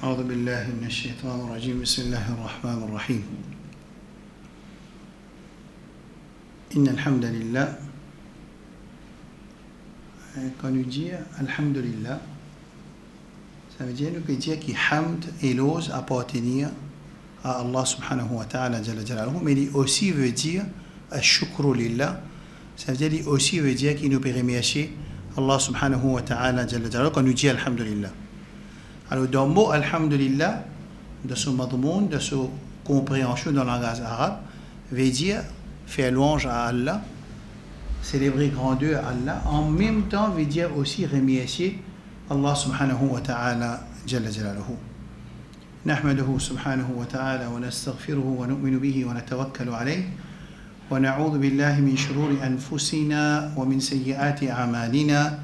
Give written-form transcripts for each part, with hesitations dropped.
أعوذ بالله من الشيطان الرجيم بسم الله الرحمن الرحيم إن الحمد لله quand nous dit Alhamdulillah ça veut dire nous peut dire que hamd éloge appartenir à Allah subhanahu wa ta'ala jalla jalaluhu, mais il aussi veut dire shukru lillah, ça veut dire il aussi veut dire qu'il nous peut remercier Allah subhanahu wa ta'ala jalla jalaluhu quand nous dit Alhamdulillah. Alors, dans le mot Alhamdulillah, de ce madmoun, de ce compréhension dans le langage arabe, veut dire faire louange à Allah, célébrer grandeur à Allah, en même temps veut dire aussi remercier Allah subhanahu wa ta'ala jalla jalaluhu. نحمده سبحانه وتعالى ونستغفره ونؤمن به ونتوكل عليه ونعوذ بالله من شرور أنفسنا ومن سيئات أعمالنا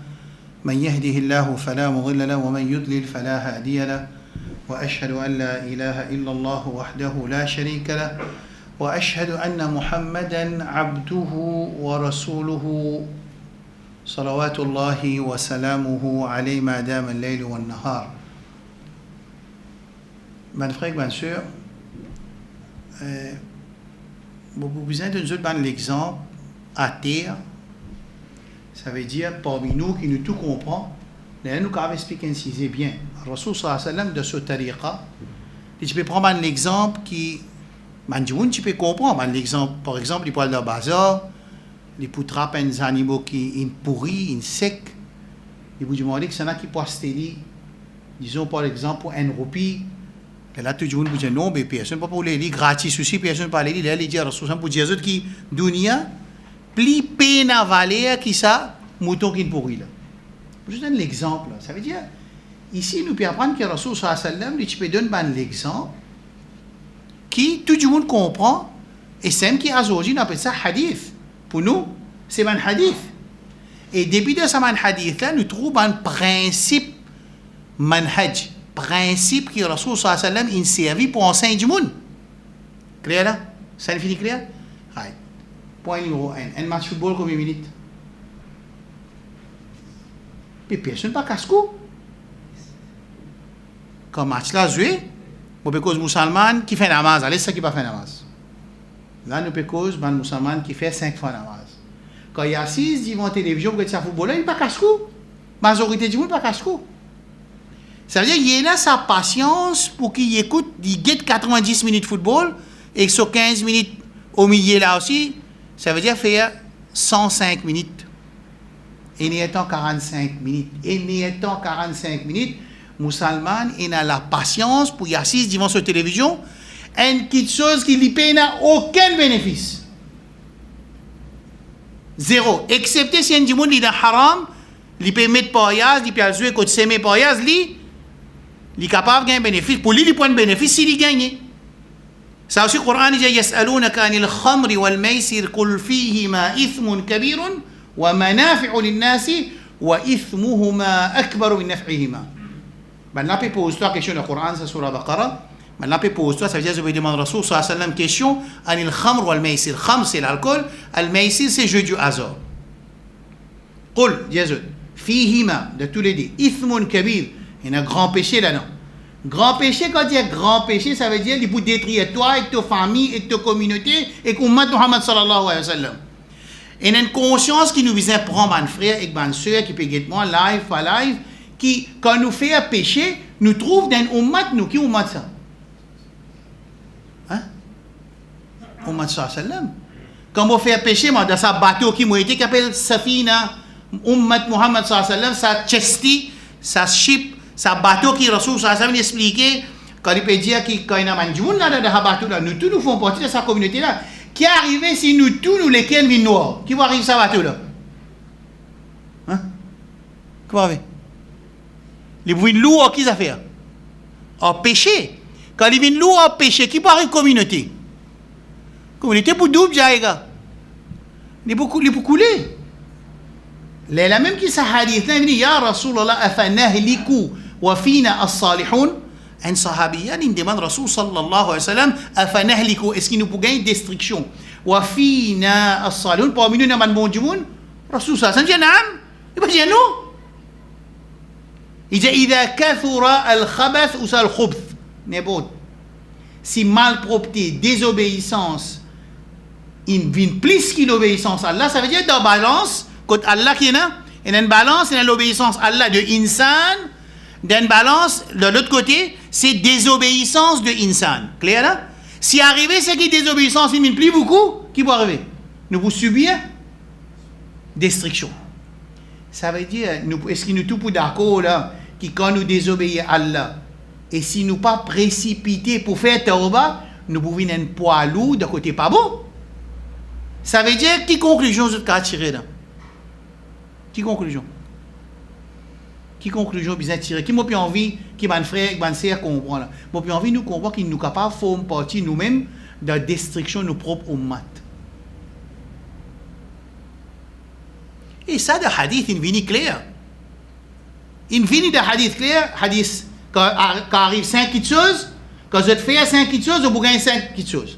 من يهده الله فلا مضل له ومن يضلل فلا هادي له وأشهد أن لا إله إلا الله وحده لا شريك له وأشهد أن محمدا عبده ورسوله صلوات الله وسلامه عليه ما دام الليل والنهار. Mes frères, mes sœurs, vous avez besoin de nous donner l'exemple à terre. Ça veut dire, parmi nous, qui nous tout comprend, nous avons expliqué ainsi bien. Rasul sallallahu alayhi wa sallam de ce tariqa, tu peux prendre un exemple qui, tu peux comprendre, l'exemple, par exemple, il parle de bazar, il peut attraper des animaux qui sont pourris, ils sont secs, il peut demander que c'est là qui peut stérir, disons par exemple, un roupie. Et là, tout le monde dit non, mais personne ne peut pas les lire gratis aussi, personne ne peut pas les lire. Il dit à Rasul pour dire que dunia, plus peine à valer qui ça, mouton qui est pourri là. Je donne l'exemple. Ça veut dire, ici, nous pouvons apprendre que Rasul sallallahu alayhi wa sallam, tu peux donner l'exemple qui tout le monde comprend, et c'est qui aujourd'hui, on appelle ça hadith. Pour nous, c'est un hadith. Et depuis de ce hadith là, nous trouvons un principe manhaj. Principe que Rasul sallallahu alayhi wa sallam il servi pour enseigner du monde. Clair là? Ça finit clair? Right. Point numéro 1. Un match de football combien de minutes? Puis personne pas casse-cou. Quand le match là joué, on peut cause musulman qui fait namaz, allez ça qui pas fait namaz. Là nous peut cause un musulman qui fait 5 fois namaz. Quand il y a 6 devant la télévision pour être football, il pas casse-cou. Majorité du monde pas casse-cou. Ça veut dire qu'il y a sa patience pour qu'il écoute, il guette 90 minutes de football et sur 15 minutes au milieu là aussi, ça veut dire faire 105 minutes. Et n'y étant 45 minutes. Et n'y étant 45 minutes, musulman, il a la patience pour y assister devant sa télévision, une petite chose qui lui paye n'a aucun bénéfice. Zéro. Excepté si un du monde il est haram, il peut mettre payas, il peut jouer contre semer payas, il est capable de gagner un bénéfice. Pour lui, il prend un bénéfice s'il gagne. Ça aussi, le Coran dit يسألونك عن الخمر والميسر قل فيهما إثم كبير ومنافع للناس وإثمهما أكبر من نفعهما. Maintenant, on pose toi question dans le Coran, c'est sur la Baqara. Maintenant, on pose toi, ça veut dire que je vais demander à Rasul sallallahu alayhi wa sallam question عن الخمر والميسر. Kham c'est l'alcool, al-maysir c'est jeu du hasard. قل Jésus, فيهما de tous les deux, إثم كبير. Il y a un grand péché là-dedans. Grand péché, quand il y a grand péché, ça veut dire qu'il peut détruire toi, et ta famille, et ta communauté, et qu'Ummat Muhammad sallallahu alayhi wa sallam. Il y a une conscience qui nous vient prendre un frère et une soeur qui peut être moi, live, pas live, qui, quand nous fait un péché, nous trouve dans Ummat, nous, qui Ummat ça? Hein? Ummat sallallahu alayhi wa sallam. Quand on fait un péché, moi, dans sa bateau qui m'a été, qui appelle Safina, Ummat Muhammad sallallahu alayhi wa sallam, sa chesti, sa ship, sa bateau qui Rasul sallallahu alayhi wa sallam expliqué quand il peut dire qu'il y a un monde là dans ce bateau là, nous tous nous faisons partie de sa communauté là, qui est arrivé si nous tous nous lesquels vins noirs, qui va arriver sa bateau là? Hein? Qui va arriver? Les vins lourds qui ça fait? En péché. Quand les vins lourds en péché, qui peut arriver communauté? Communauté pour double jaïga. Les pour couler. La même qui sa hadith là, il dit ya Rasulallah afanahliku wa fina as-salihun. Un sahabiyyan il demande Rasul sallallahu alayhi wa sallam afanahliku, est-ce qu'il nous peut gagner destruction? Wa fina as-salihun, parmi nous il y a un bon du monde. Rasul sallallahu alayhi wa sallam dit naam, il va dire non. Il dit إذا كثر الخبث ou ça le khubth, n'importe. Si malpropreté, désobéissance, il vient plus que l'obéissance à Allah, ça veut dire dans balance, quand Allah qui est là, il y a une balance, il y a l'obéissance à Allah de insan, dans une balance, de l'autre côté, c'est désobéissance de insan. Clair là? Si arrivé, c'est que désobéissance, il ne plus beaucoup, qui peut arriver? Nous pouvons subir destruction. Ça veut dire, est-ce que nous tous pour d'accord là, que quand nous désobéissons à Allah, et si nous pas précipités pour faire tawbah, nous pouvons avoir un poids lourd de côté pas bon. Ça veut dire, quelle conclusion vous avez tiré là? Quelle conclusion? Quelle conclusion vous avez tiré? Qui m'a plus envie, qui m'a frère, qui m'a sœur comprend là? M'a plus envie nous comprendre qu'il nous capable de faire partie nous-mêmes de la destruction de nos propres ummat. Et ça, le hadith, il vient clair. Il vient de hadith clair, hadith, quand arrive 5 petites choses, quand vous faites 5 petites choses, vous gagnez 5 petites choses.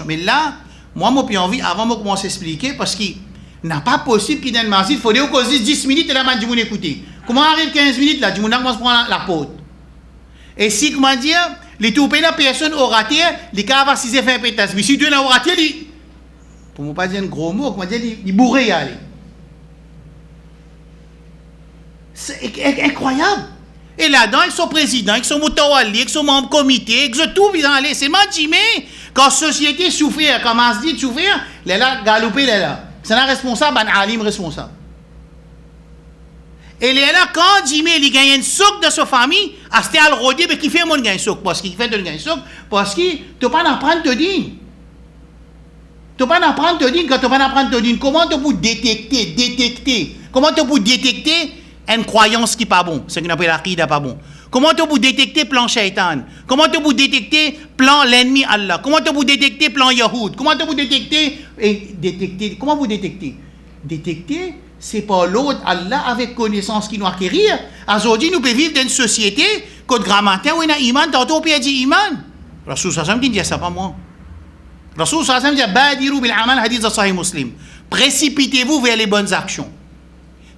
Mais là, moi, j'ai envie, avant de commencer à expliquer, parce qu'il n'est pas possible qu'il y ait une masjid, il faut dire qu'on dise 10 minutes et là, je vais écouter. Comment arrive 15 minutes là, je vais prendre la porte. Et si, comment dire, les tout pays, la personne aura raté, les cas avoir 6 effets pétas. Mais si tu as raté, pour ne pas dire un gros mot, comment dire, il bourrait y aller. C'est incroyable. Et là-dedans, ils sont présidents, ils sont moutawali, ils sont membres du comité, ils sont tout bien aller. C'est mantimé. Quand la société souffre, quand on se dit souffrir, les là, galopé, les là. C'est un responsable, un alim responsable. Et les là, quand Jimé, il gagne un souk de sa famille, à ce al rodé, mais qui fait mon gagne souk? Parce qu'il fait de gagne souk, parce que tu ne peux pas apprendre te dire. Tu ne peux pas apprendre te dire, quand tu ne peux pas apprendre te dire, comment tu peux détecter, comment tu peux détecter une croyance qui n'est pas bon, ce qu'on appelle l'aqida pas bon. Comment tu peux détecter plan shaitan? Comment tu peux détecter plan l'ennemi Allah? Comment tu peux détecter plan Yahoud? Comment tu peux détecter? Comment vous détectez? Détecter, c'est pas l'autre Allah avec connaissance qui nous acquérir. Aujourd'hui, nous pouvons vivre dans une société, quand grand matin, où il y a iman, tantôt on peut dire iman. Rasul sallam dit ça pas moi. Rasul sallam dit badiru bil amal hadith de Sahih Muslim. Précipitez-vous vers les bonnes actions.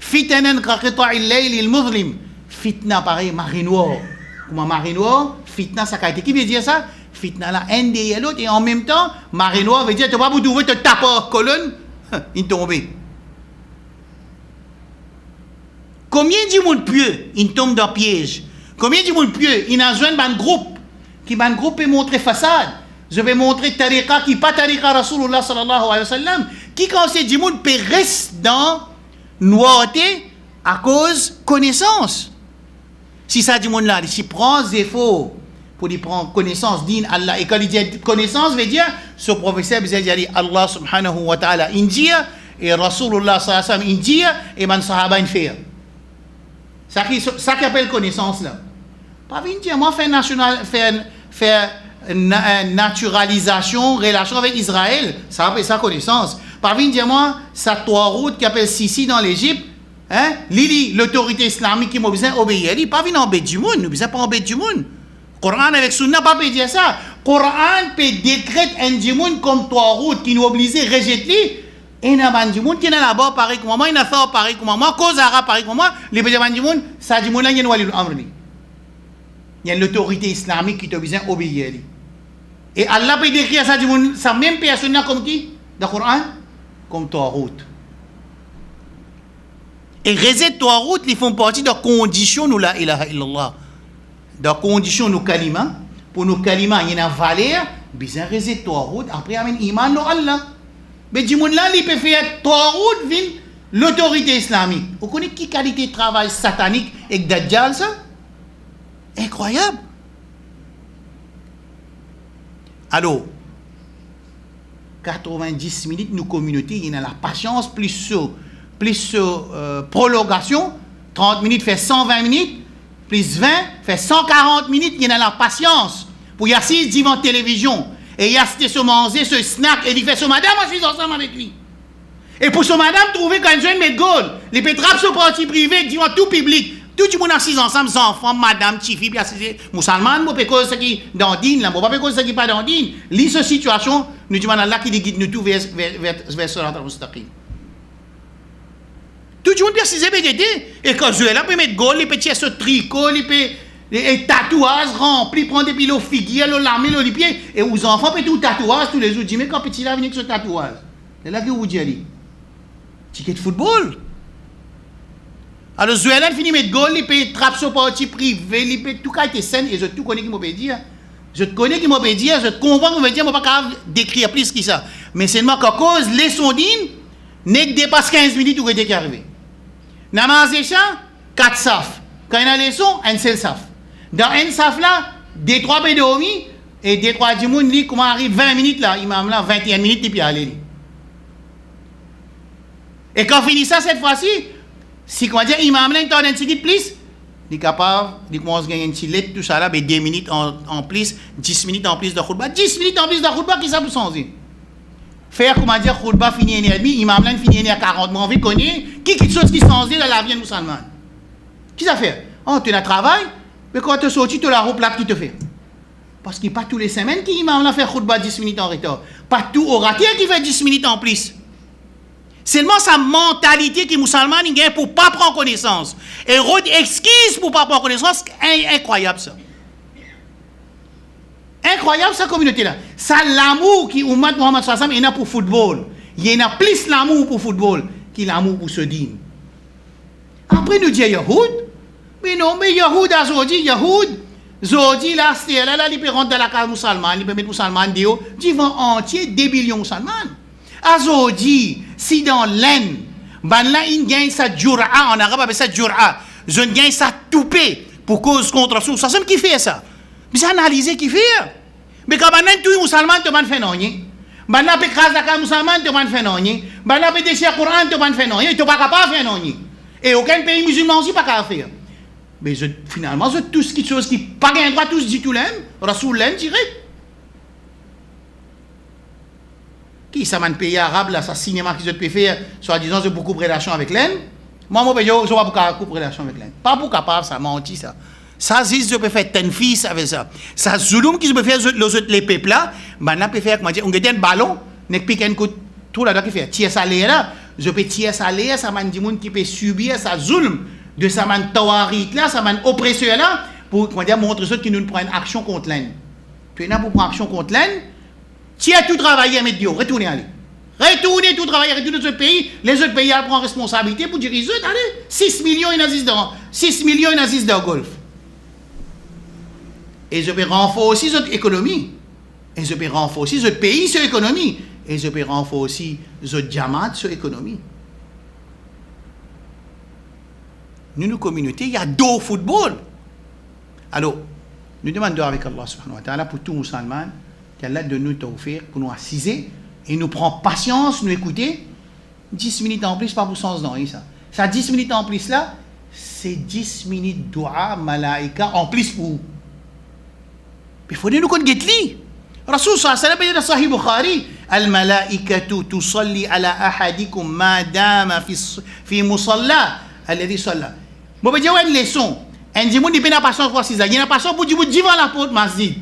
Fitanan qaqita'il layl al-muzlim. Fitna pareil, marée noire. Comment marée noire? Fitna, ça a été. Qui veut dire ça? Fitna là, un derrière l'autre, et en même temps, marée noire veut dire, tu vas pas vous te taper en colonne, il tombe. Combien de monde pieux, il tombe dans le piège? Combien de monde pieux, il a besoin d'un groupe, qui va un groupe peut montrer façade. Je vais montrer tariqa qui pas tariqa Rasulullah sallallahu alayhi wa sallam, qui quand c'est du monde peut rester dans noirté à cause connaissance. Si ça du monde là, si prend des efforts pour lui prendre connaissance din Allah, et quand il dit connaissance, veut dire, ce professeur veut dire Allah subhanahu wa ta'ala india, et Rasulullah sallallahu alayhi wa sallam india, et man sahaba in fait. Ça qui appelle connaissance là. Pas venir dire, moi faire naturalisation, relation avec Israël, ça appelle ça connaissance. Pas venir dire, moi, ça trois routes qui appelle Sisi dans l'Égypte, hein? Lili, l'autorité islamique qui m'a besoin d'obéir, il pas venir en bête du monde, nous besoin pas en bête du monde. Coran avec Sunna, pas peut dire ça. Coran peut décréter un du monde comme trois routes qui nous oblige à rejeter. Et n'a pas du monde qui est là-bas pareil comme moi, il n'a pas pareil comme moi, cause arabe pareil comme moi, les pays du monde, ça du monde là, il y a une amri. Il y a l'autorité islamique qui te besoin d'obéir. Et Allah peut décrire ça du monde, ça même personne comme qui? Dans le Coran? Comme trois routes. Et rejet trois routes, ils font partie de conditions nous la ilaha illallah. De conditions nous kalima, pour nous kalima, il y a une valeur, besoin rejet trois routes, après il y a un iman dans Allah. Mais du monde là, il peut faire trois routes vers l'autorité islamique. Vous connaissez qui qualité de travail satanique et Dajjal ça? Incroyable. Alors, 90 minutes, nous communauté, il y a la patience, plus prolongation, 30 minutes fait 120 minutes, plus 20 fait 140 minutes, il y a la patience. Pour y assis devant la télévision. Et il a acheté ce manger, ce snack, et il fait ce madame, moi je suis ensemble avec lui. Et pour ce madame, trouver quand je mets gold, les pétraps sont partis privés, devant tout public. Tout le monde assis ensemble, les enfants, madame, Tifi, puis assis, musulman, moi, parce que ce qui est dans dîne, là, moi, pas parce que ce qui n'est pas dans dîne. Lis cette situation, nous disons Allah qui guide nous tout vers ce mustaqim. Tout le monde peut s'y ébégueter. Et quand Joël peut mettre goal, il peut tirer ce tricot, il peut et tatouage rempli, prendre des pilots figuiers, le lame, le pied. Et aux enfants peut tout tatouage tous les jours. Dis, mais quand petit là, venir avec ce tatouage. C'est là que vous dites, ticket de football. Alors Joël finit mettre goal, il peut trappe ce parti privé, il peut tout cas être scène et je tout connais qui m'a dire. Je te connais qui m'a dire, je te comprends qui m'a dire, je ne peux pas décrire plus que ça. Mais seulement qu'à cause les sondines, n'est que dépasse 15 minutes où il est arrivé. Namaz et chat, 4 safs. Quand il y a les leçon, un seul saf. Dans un saf là, des 3 bédoumis et des 3 djimoun, lui, comment arrive 20 minutes là, imam là, 21 minutes, et puis aller. Et quand finit ça cette fois-ci, si comment dire, imam là, il t'en a un petit plus, il est capable, il commence à gagner une petite lettre, tout ça là, mais 2 minutes en plus, 10 minutes en plus de khutba, 10 minutes en plus de khutba, qui ça pour changer? Faire, comment dire, khutba fini 1h30, imam là, fini 1h40, mais on veut connaître, qui chose qui change dans la vie musulmane? Qui ça fait? Oh, tu as un travail, mais quand tu sorti, tu as la roue plate qui te fait. Parce qu'il n'y a pas tous les semaines qui imam là fait khutba 10 minutes en retard. Pas tout orateur qui fait 10 minutes en plus. Seulement sa mentalité qui musulman il gagne pour ne pas prendre connaissance. Et excuse pour ne pas prendre connaissance, incroyable ça. Incroyable cette communauté-là. Ça l'amour qui Ummat Muhammad sallallahu alayhi wa sallam, il y en a pour football. Il y en a plus l'amour pour football qu'il l'amour pour ce dîme. Après nous dit Yahoud, mais non, mais Yahoud a Yahoud, Zodi là, c'est là, il peut rentrer dans la case musulmane, il peut mettre musulman Dio, du vent entier, 2 billions musulmans. Azodi, si dans l'aine, ben là, il gagne sa jura, en arabe, avec sa jura, je gagne sa toupée pour cause contre sous. Ça, c'est qui fait ça. Mais c'est analyser qui fait. Mais quand maintenant, tout les musulmans te van faire non. Ben là, peut craser la case musulmane te van faire non. Ben là, peut déchirer le Coran te van faire non. Tu n'es pas capable de faire non. Et aucun pays musulman aussi pas capable de faire. Mais finalement, tout ce qui pas gain droit, tous dit tout l'aime, Rasoul l'aime direct. Qui ça m'a un pays arabe là, ça cinéma qui peut faire, soit disant c'est beaucoup de relation avec l'aine. Moi, je ne vois pas beaucoup de relation avec l'aine. Pas pour capable, ça menti ça. Ça, si je peux faire ten fils avec ça. Ça, Zulum qui peut faire les peuples là, maintenant peut faire, comment dire, on a un ballon, on pique un coup, tout là, qui fait, tirer ça là, je peux tirer ça là, ça m'a dit monde qui peut subir ça Zulum. De sa man tawarit là, sa man oppresseur là, pour comment dire, montrer ceux qui nous prennent action contre l'aine. Tu es là pour prendre action contre l'aine, tu as tout travaillé à mettre Dieu, retournez aller. Retournez tout travailler, retournez dans ce pays, les autres pays prennent responsabilité pour dire, allez, 6 millions et nazis dans 6 millions et nazis dans le Golfe. Et je peux renforcer notre économie. Et je peux renforcer notre pays sur l'économie. Et je peux renforcer notre diamant sur l'économie. Nous, communauté, il y a 2 football. Alors, nous demandons avec Allah subhanahu wa ta'ala pour tout musulman qu'Allah de nous t'offrir pour nous assiser et nous prendre patience, nous écouter. 10 minutes en plus, pas pour sens dans ça. Ça 10 minutes en plus là, c'est 10 minutes dua, malaika en plus pour vous. Il faut nous qu'on get li. Rasul sallallahu alayhi wa sallam dans Sahih Bukhari, al-malaikatu tusalli ala ahadikum ma dama fi musalla alladhi salla. Bon, ben, il y a une leçon. Un dimanche, il n'y a pas patience pour 6 ans. Il y a patience pour dire devant la porte masjid.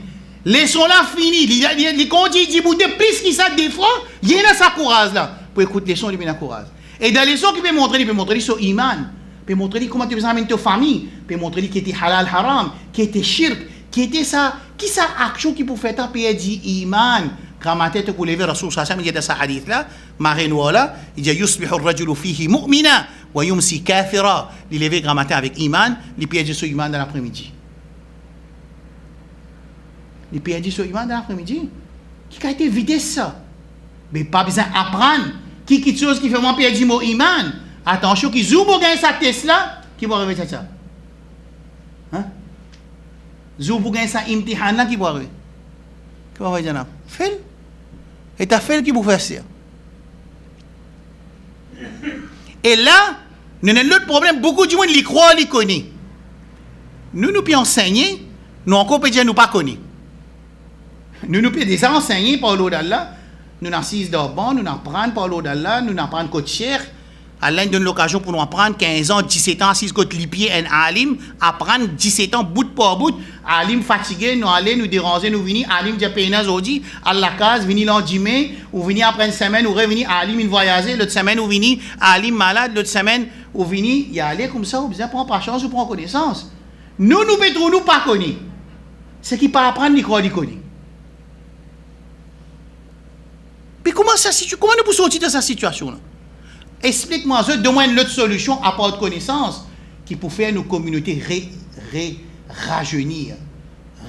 Leçon là fini. Il continue de dire plus qu'il ça des fois, il y a sa courage là. Pour écouter leçon, il y a courage. Et dans les leçons qu'il peut montrer sur iman. Il peut montrer comment tu amènes ta famille. Il peut montrer qui était halal haram, qui était shirk, qui était ça. Qui ça action qui peut faire ta paix dit iman. Quand ma tête pour lever Rasul sallallahu alayhi wa sallam, il y a dans ce hadith là, Marino là, il dit yusbihu ar-rajulu fihi mu'mina. Wayumsi kafira, il lever grand matin avec iman, il piège sur iman dans l'après-midi. Il piège sur iman dans l'après-midi. Qui a été vidé ça? Mais pas besoin d'apprendre. Qui quelque chose qui fait moins piège mon iman? Attention, qui zoom pour gagner sa Tesla, qui va arriver ça? Hein? Zoom pour gagner sa imtihan là, qui va arriver? Qui va arriver ça? Fais-le. Et t'as fait qui vous fait ça? Et là, nous avons l'autre problème, beaucoup de gens les croient, les connaissent. Nous pouvons enseigner, nous encore peut dire nous pas connaissons. Nous pouvons déjà enseigner par l'eau d'Allah, nous assisons dans le banc, nous apprenons par l'eau d'Allah, nous apprenons côté cher. Allah donne l'occasion pour nous apprendre 15 ans, 17 ans, 6 côté lipier, un alim, apprendre 17 ans, bout par bout. Alim fatigué, nous aller, nous déranger, nous venir, alim dit pénaz aujourd'hui, à la case, venir l'endimé, ou venir après une semaine, ou revenir, alim il voyager, l'autre semaine, ou venir, alim malade, l'autre semaine, ou venir y aller comme ça, ou bien prendre pas chance ou prendre connaissance. Nous mettons nous pas connus. C'est qui pas apprendre ni quoi ni connaît. Puis comment nous pouvons sortir de cette situation là? Explique-moi, donne-moi une autre solution à part de connaissance qui peut faire nos communautés rajeunir,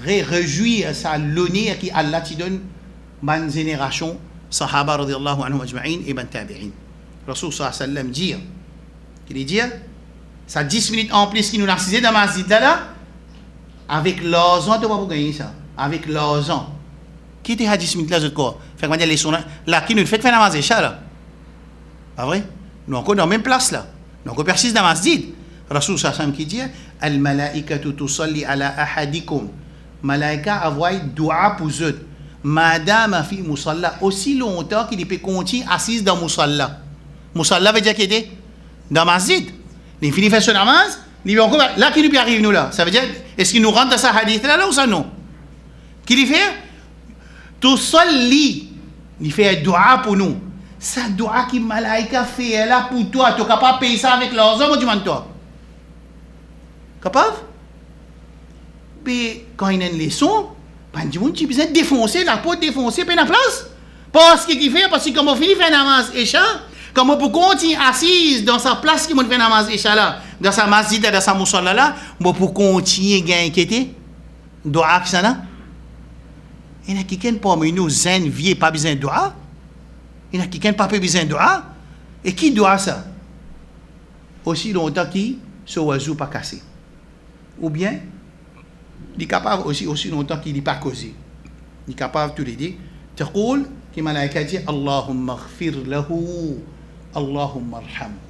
réjouir sa l'honneur qui Allah te donne ban génération sahaba radiyallahu anhum ajma'in et ban tabi'in. Rasul sallallahu alayhi wa sallam dit, il dit, ça 10 minutes en plus qui nous narcisé dans ma masjid là, avec l'argent, tu vas pas gagner ça, avec l'argent. Qui était à 10 minutes là, je quoi? Fait que les sons là, qui nous fait faire namaz isha là. Pas vrai? Nous encore dans la même place là. Nous encore persiste dans la masjid. Rasul sallam qui dit, al malaikatu tusalli ala ahadikum. Malaika envoie dua pour eux. Madame fi musalla, aussi longtemps qu'il peut continuer assise dans musalla. Musalla veut dire qu'il était dans la masjid. Il finit faire son namaz, il encore là qui nous arrive nous là. Ça veut dire, est-ce qu'il nous rentre dans sa hadith là ou ça non? Qu'il y fait? Tusalli, il fait un dua pour nous. Ça dua qui malaika fait là pour toi, tu es capable de payer ça avec l'argent, moi tu demandes toi. Capable? Mais quand il y a une leçon, tu as besoin de défoncer, la porte défoncer, puis la place. Parce qu'il fait, parce que comme on finit de faire namaz isha, comme on peut continuer assise dans sa place qui m'a fait namaz isha là, dans sa masjid, dans sa musalla là, on peut continuer à inquiéter. Dua qui ça là? Il y a quelqu'un parmi nous, zen, vieux, pas besoin de dua. Il y a quelqu'un pas besoin de dua. Et qui doit ça? Aussi longtemps qu'il ce oiseau pas cassé. Ou bien, il est capable aussi longtemps qu'il n'est pas causé. Il est capable de tout dire. تقول كما الملائكة dit اللهم اغفر له اللهم ارحمه.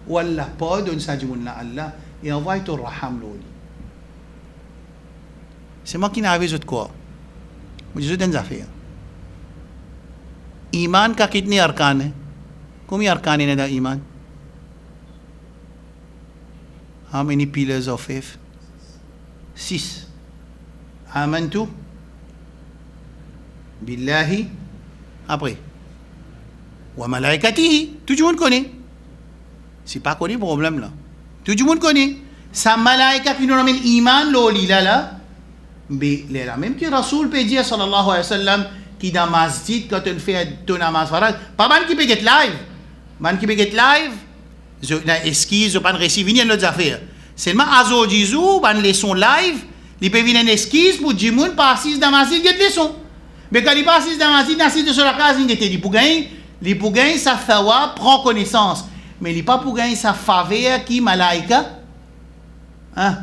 Wallah pardonne ça du monde Allah et envoie ton raham l'oli. C'est moi qui n'avais pas de quoi. मुझे जो दिन जाफे ईमान का कितने अरकान है? कौन अरकान है ना ईमान? How many pillars of faith? 6. आमन्तु बिल्लाहि, après wa malaikatihi, tout le monde connaît. C'est pas connu problème là. Tout le monde connaît. Sa malaika qui nous ramène iman l'oli là. Mais la même que Rasoul peut dire sallallahu alayhi wa sallam qui dans masjid quand on fait ton namaz farad, pas man qui peut get live. Man qui peut get live, je na esquisse, je pas recevoir ni notre affaire. Seulement azo dizou ban leçon live, il peut venir une esquisse pour dire moun pas assis dans masjid get leçon. Mais quand il pas assis dans masjid, assis sur la case, il était pour gagner sa fawa prend connaissance, mais il pas pour gagner sa faveur qui malaika. Hein?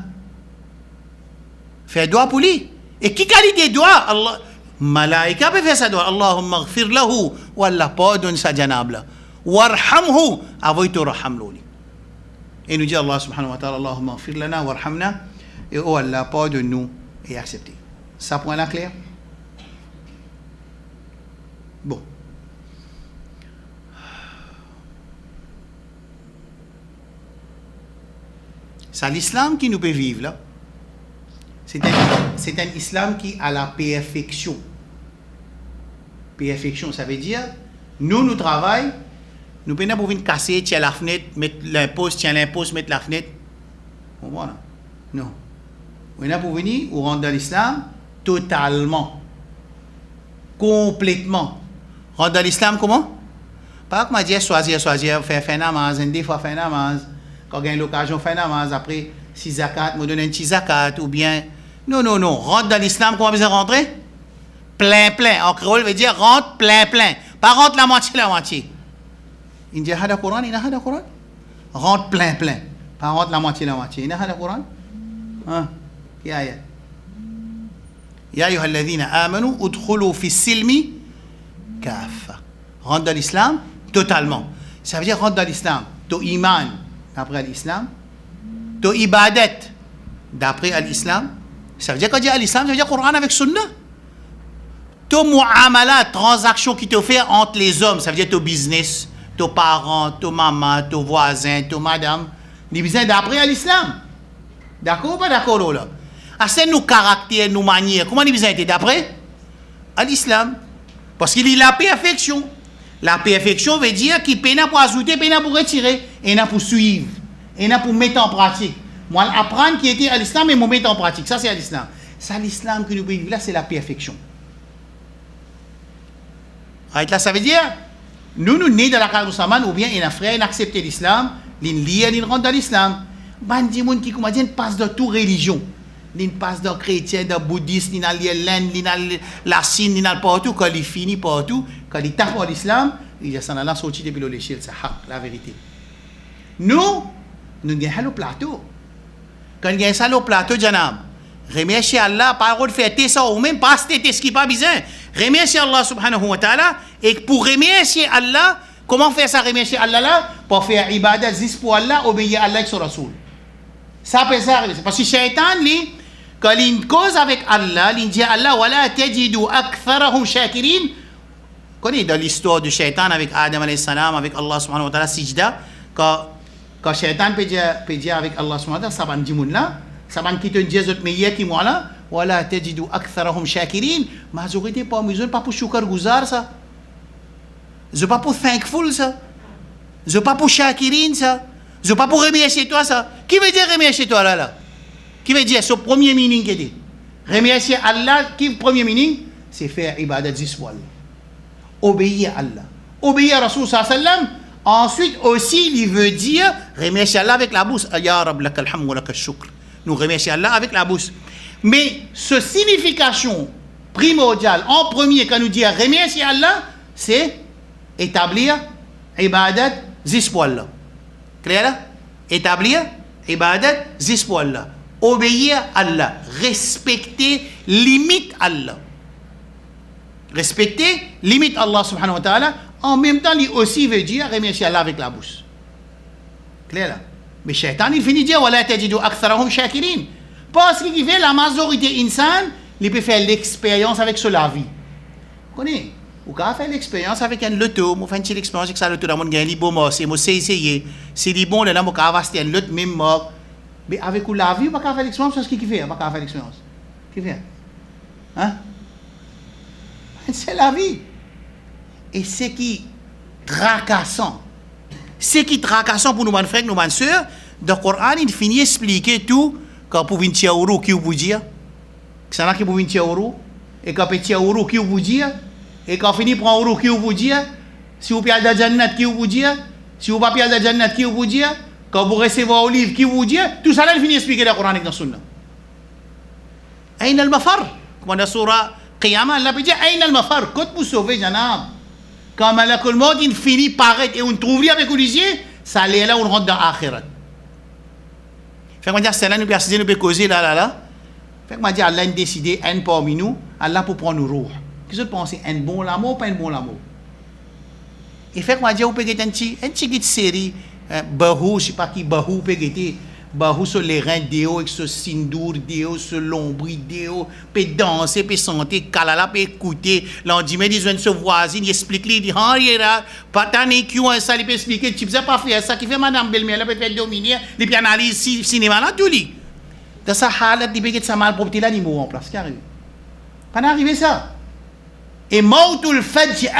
Fait doigt pour lui. Et qui qualité doigt? Allah. Malaika peut faire ça doigt. Allahumma ghfir lahu. Ou Allah pardonne sa janab. Warhamhu. Avoytu raham loli. Et nous dit Allah subhanahu wa ta'ala, Allahumma ghfir lana warhamna. Et oh Allah pardonne nous et accepte. Ça point là clair? Bon. C'est l'islam qui nous peut vivre là. C'est un islam qui a la perfection. Perfection, ça veut dire, nous travaillons, nous ne pouvons pas venir casser, tiens la fenêtre, mettre l'impôt, mettre la fenêtre. Voilà. Non. On a pour venir, on rentre dans l'islam totalement. Complètement. Rentre dans l'islam comment? Pas que je dis choisir, faire namaz, des fois faire namaz, quand on a l'occasion de faire namaz, après, si zakat, me donne un petit zakat, ou bien. Non. Rentre dans l'islam, comment besoin rentrer? Plein. En créole, veut dire rentre plein. Pas rentre la moitié. Il dit, hada Coran, il a hada Coran. Rentre plein. Pas rentre la moitié. Il a hada Coran. Hein? Ya ayyuha alladhina amanu, udkhulu fi silmi kaffa. Rentre dans l'islam, totalement. Ça veut dire rentre dans l'islam. To iman, d'après l'islam. To ibadat, d'après l'islam. Ça veut dire quand on dit à l'islam, ça veut dire Coran avec sunna. Ton mu'amala, transaction qui te fait entre les hommes, ça veut dire ton business, ton parent, ton maman, ton voisin, ton madame, il besoin d'après l'islam. D'accord ou pas d'accord là? C'est nos caractères, nos manières. Comment il besoin d'être d'après? À l'islam. Parce qu'il est la perfection. La perfection veut dire qu'il peut pas pour ajouter, peut pas pour retirer, et pas pour suivre, et pas pour mettre en pratique. Moi, apprendre qui était à l'islam et me mettre en pratique. Ça, c'est à l'islam. Ça, l'islam que nous vivons là, c'est la perfection. Là, ça veut dire, nous nés dans la cadre musulmane, ou bien il y a un frère, il a accepté l'islam, il rentre dans l'islam. Bandi moun qui comment dire passe de toute religion. Il passe de chrétien, de bouddhiste, il a l'Inde, il a la Chine, il a partout. Quand il finit partout, quand il tape pour l'islam, il s'en a sorti depuis l'échelle. C'est la vérité. Nous avons le plateau. Quand nous avons ça le plateau, janam, remerciez Allah, par contre, fêter ça ou même pas c'était ce qui n'est pas besoin. Remerciez Allah subhanahu wa ta'ala. Et pour remercier Allah, comment faire ça, remercier Allah là? Pour faire ibadat, juste pour Allah, obéir à Allah et son Rasoul. Ça peut ça arriver. Parce que Shaitan, lui, quand il cause avec Allah, il dit à Allah, wala tajidu aktharahum shakirin. Connaissez dans l'histoire du Shaitan avec Adam alayhi salam, avec Allah subhanahu wa ta'ala, sijda, quand Shaitan peut dire avec Allah subhanahu wa ta'ala, ça va dire là, ça va quitter un Dieu meilleur qui moi là, wala tajidu aktharahum shakirin. Majorité pas musulman, pas pour shukar guzar ça. Je pas pour thankful ça. Je pas pour shakirin ça. Je pas pour remercier toi ça. Qui veut dire remercier toi là? Qui veut dire ce premier meaning qui dit remercier Allah, qui premier meaning? C'est faire ibadat ziswal. Obéir à Allah. Obéir à Rasul sallallahu alayhi wa sallam. Ensuite aussi, il veut dire remercier Allah avec la bouche. Ya Rab lakal hamd wa lakal shukr. Nous remercions Allah avec la bouche. Mais ce signification primordiale, en premier, quand nous dit remercier Allah, c'est établir ibadat ziswal. Clair là? Établir ibadat ziswal. Obéir à Allah, respecter limite Allah. Respecter limite Allah subhanahu wa ta'ala, en même temps, il aussi veut dire remercier Allah avec la bouche. Clair là? Mais Shaitan, il finit de dire wala tajidu aktharahum shakirin. Parce qu'il fait la majorité insan, il peut faire l'expérience avec cela vie. Vous connaissez? Ou quand faire l'expérience avec un loto, moi faire une expérience avec ça loto dans mon gain libo mort, c'est moi essayer. C'est dit bon là moi quand va un lot même mort. Mais avec la vie, on va pas faire l'expérience, c'est ce qu'il fait, on va pas faire l'expérience. Qui fait? Hein? C'est la vie. Et c'est qui tracassant. C'est qui tracassant pour nous, mes frères, nous, mes soeurs, dans le Coran, il finit d'expliquer tout, quand pour venir tiaourou, qui vous dire? C'est là qui pour venir tiaourou, et quand peut tiaourou, qui vous dire? Et quand finit pour un euro, qui vous dire? Si vous payez la Jannat, qui vous dire? Si vous ne payez la Jannat, qui vous dire? Quand vous recevez un livre, qui vous dit? Tout ça, là, il finit d'expliquer dans le Coran et dans la Sunna. Aïn al-Mafar. Comme dans la Surah Qiyamah, Allah peut dire Aïn al-Mafar. Quand vous sauvez, Janab, quand Malakul Maut, il finit par être et on trouve avec vous lisier, ça allait là, on rentre dans l'Akhirat. Fait que je dis, c'est là, nous pouvons causer là. Fait que je dis, Allah a décidé, un parmi nous, Allah pour prendre nos roues. Qu'est-ce que vous pensez? Un bon l'amour ou pas un bon l'amour? Et fait que je dis, vous pouvez une petite série. Bahou, je ne sais pas qui Bahou peut être. Bahou sur les reins d'Éo, avec ce sindour d'Éo, ce lombri d'Éo, peut danser, peut sentir, kalala, peut écouter. Là, on dit, mais ils ont ce voisin, il explique, il dit, ah, il est là, pas tant de ça, il peut expliquer, tu ne peux pas faire ça, qui fait madame belle-mère, elle peut faire dominer, il peut analyser le cinéma, là, tout lui. Dans sa halat, il peut être sa malpropreté là, il mourra en place, qui arrive. Pas d'arriver ça. Et mautul faj'a,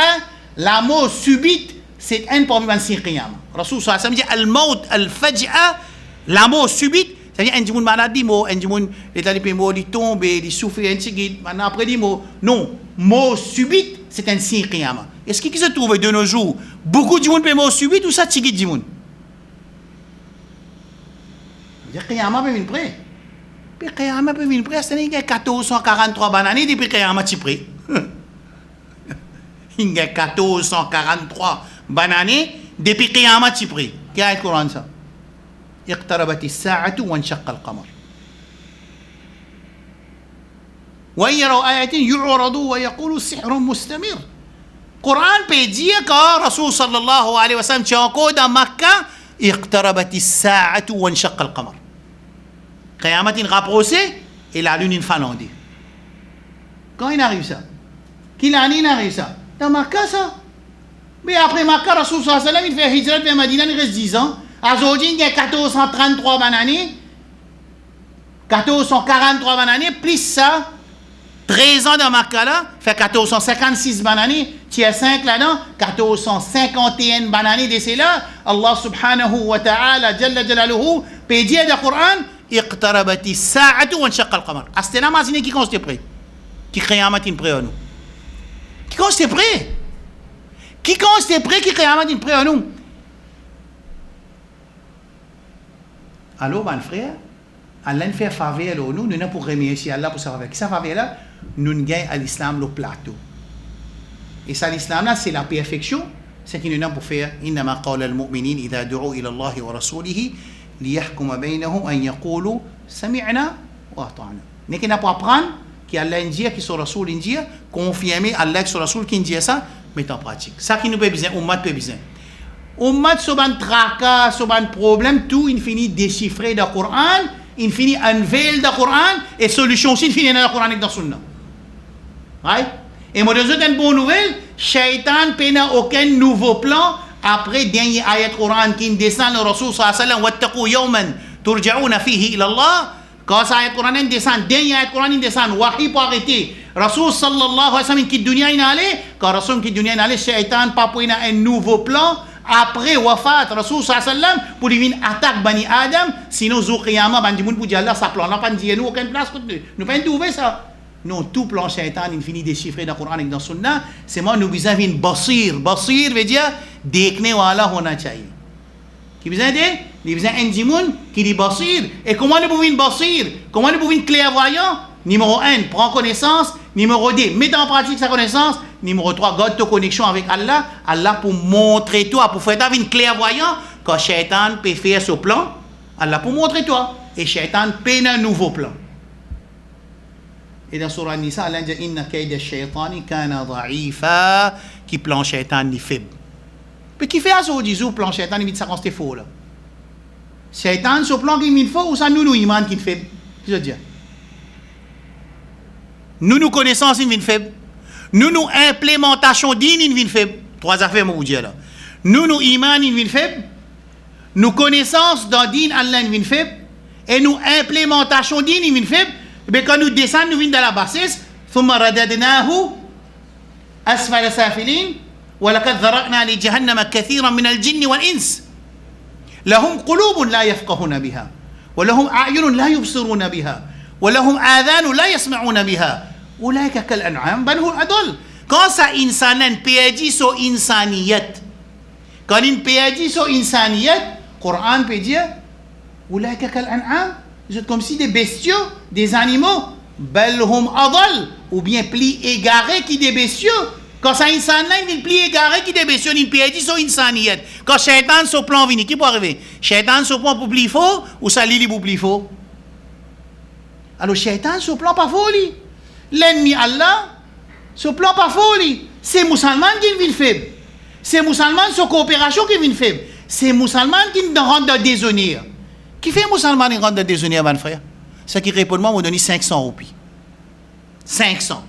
la mort subite, c'est un parmi les cinq qiyam. Rasul sallallahu alayhi wa sallam dit al-maut al-faj'a, la mort subite, c'est-à-dire un monde malade, un monde l'état de mort, il tombe, il souffre un petit peu, après il mort. Non, mort subite, c'est un signe qiyam. Est-ce qu'il se trouve de nos jours beaucoup de monde peut mort subite ou ça tigit du monde? Dire qiyam peut venir près. Puis qiyam peut venir près, c'est-à-dire qu'il y a 1443 bananes depuis qiyam est près. Il y a 1443 bananes depuis qiyam est près. Qui a le Coran ça? اقتربت الساعة وانشق القمر وإن يروا آية يعرضوا ويقولوا سحر مستمر. Coran peut dire que Rasul sallallahu alayhi wa sallam tient encore dans Makkah اقتربت الساعة وانشق القمر. Qiyamah est rapproché et la lune est falandée. Quand il arrive ça? Quelle année il arrive ça? Dans Makkah ça? Mais après Makkah, Rasul sallallahu alayhi wa sallam il fait hijrat vers Madina, il reste 10 ans. Aujourd'hui, il y a 1433 bananes, 1443 bananes, plus ça, 13 ans dans Makkah là, fait 1456 bananes, tiers 5 là-dedans, 1451 bananes de là, Allah subhanahu wa ta'ala, jalla jalaluhu, peut dire dans le Coran, اقتربت الساعة وانشق القمر. Astena mazine qui consiste prêt. Qui Qiyamah in prêt à nous. Qui consiste prêt. Qui consiste prêt qui Qiyamah in prêt à nous. Alors, mon frère, Allah nous fait faveur nous n'avons pour remercier Allah pour sa faveur. Qui sa faveur là, nous gagnons à l'islam le plateau. Et ça, l'islam là, c'est la perfection. C'est qu'il nous a pour faire. إنما قال المؤمنين إذا دعوا إلى الله ورسوله ليحكم بينهم أن يقولوا سمعنا وأطعنا. Mais qui n'a pas apprendre qui Allah dit qui son Rasoul dit confirmer Allah qui son Rasoul qui dit ça met en pratique. Ça qui nous peut besoin, ummat peut besoin. Ummat soban tracas, soban problème, tout il finit déchiffrer dans le Coran, il finit unveil dans le Coran et solution aussi il finit dans le Coran et dans le Sunna. Right? Et moi, je donne une bonne nouvelle, Shaitan n'a aucun nouveau plan après dernier ayat Coran qui descend le Rasul sallallahu alayhi wa sallam wattaqu yawman turja'una fihi ila Allah. Quand ça ayat Coran descend, dernier ayat Coran descend, wahi pour arrêter. Rasul sallallahu alayhi wa sallam qui dunya in allé, quand Rasul qui dunya in allé, Shaitan pas pour un nouveau plan après wafat Rasul sallallahu alayhi wa sallam pour venir attaquer Bani Adam, sinon zou qiyamah Bani Moun pour dire Allah ça plan n'a pas dit nous aucune place nous pas trouver ça. Non, tout plan shaitan, il finit déchiffré dans le Coran et dans le Sunna. C'est moi, nous besoin d'une basir. Basir veut dire, dékne wala hona chahiye. Qui besoin de? Il besoin d'un dimoun qui dit basir. Et comment nous pouvons une basir? Comment nous pouvons une clairvoyant? Numéro 1, prends connaissance. Numéro 2, mets en pratique sa connaissance. Numéro 3, garde ta connexion avec Allah. Allah pour montrer toi, pour faire une clairvoyant. Quand shaitan peut faire ce plan, Allah pour montrer toi. Et shaitan peut un nouveau plan. Et dans Surah Nisa, Allah dit Inna kayda shaitani kana dha'ifa, qui plan shaitan ni faible. Mais qui fait à ce disou plan shaitan ni ça constate faux là. Shaitan ce plan qui est faux ou ça nous iman qui est faible. Qu'est-ce que je veux dire? Nous connaissance in faible. Nous implémentation din in faible. Trois affaires moi vous dire là. Nous iman in faible. Nous connaissance dans din Allah in faible et nous implémentation din in faible. Mais quand nous descendons, nous venons dans la bassesse, ثم رددناه أسفل سافلين ولقد ذرأنا لجهنم كثيرا من الجن والإنس لهم قلوب لا يفقهون بها ولهم أعين لا يبصرون بها ولهم آذان لا يسمعون بها أولئك كالأنعام بل هم أضل. Quand ça insanan perdit son insaniyat, quand il perdit son insaniyat, Coran peut dire أولئك كالأنعام. C'est comme si des bestiaux, des animaux, belhum adal, ou bien pli égarés qui des bestiaux. Quand ça insan là, il pli égaré qui des bestiaux, il perdit son insaniyat. Quand shaitan son plan vini, qui peut arriver? Shaitan son plan pour pli faux, ou ça li pour pli faux? Alors shaitan son plan pas faux li. L'ennemi Allah, son plan pas faux li. C'est musulman qui vient faible. C'est musulman son coopération qui vient faible. C'est musulman qui rentre dans le déshonneur. Qui fait un musulman qui rentre dans le déshonneur, mon frère? Ça qui répond, moi, m'a donné 500 roupies. 500.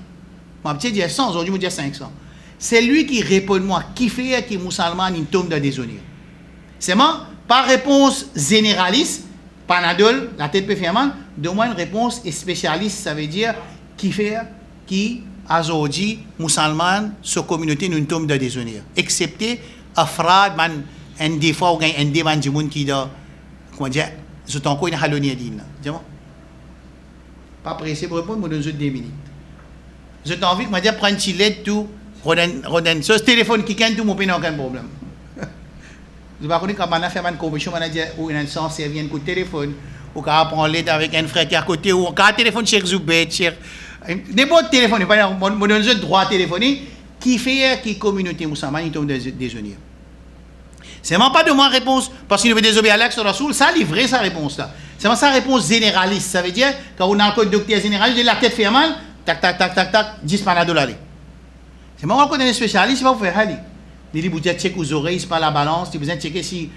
Moi, je dis 100, aujourd'hui, je dis 500. C'est lui qui répond, moi, qui fait que musulman il tombe dans le déshonneur. C'est moi, pas réponse généraliste, Panadol, la tête peut faire mal, de moi une réponse spécialiste, ça veut dire qui fait, qui, aujourd'hui, musulman, sa communauté, nous tombe dans le déshonneur. Excepté, afrad, man, un des fois, ou un des man du monde qui doit, comment dire, je t'en connais une halonie à dire là. Dis-moi. Pas pressé pour répondre, mais dans 2 minutes. Je t'en envie, moi dire, prendre une chilette, tout, redonne. Ce téléphone qui gagne tout, mon pays n'a aucun problème. Je ne sais pas quand on a fait une commission, on a dit, ou une sens, il vient un coup de téléphone, ou quand on prend l'aide avec un frère qui est à côté, ou quand un téléphone chez Zoubet, chez. N'importe téléphone, on donne le droit à téléphoner, qui fait, qui communauté musulmane, il tombe déshonneur. C'est vraiment pas de moi réponse, parce qu'il veut désobéir à l'Axe Rasoul, ça livrer sa réponse là. C'est vraiment sa réponse généraliste. Ça veut dire, quand on a un code docteur généraliste, la tête fait mal, tac, tac, tac, tac, tac, 10 Panadol allez. C'est moi quand on est spécialiste, il va vous faire aller. Il dit, vous checker aux oreilles, c'est pas la balance, tu besoin de checker si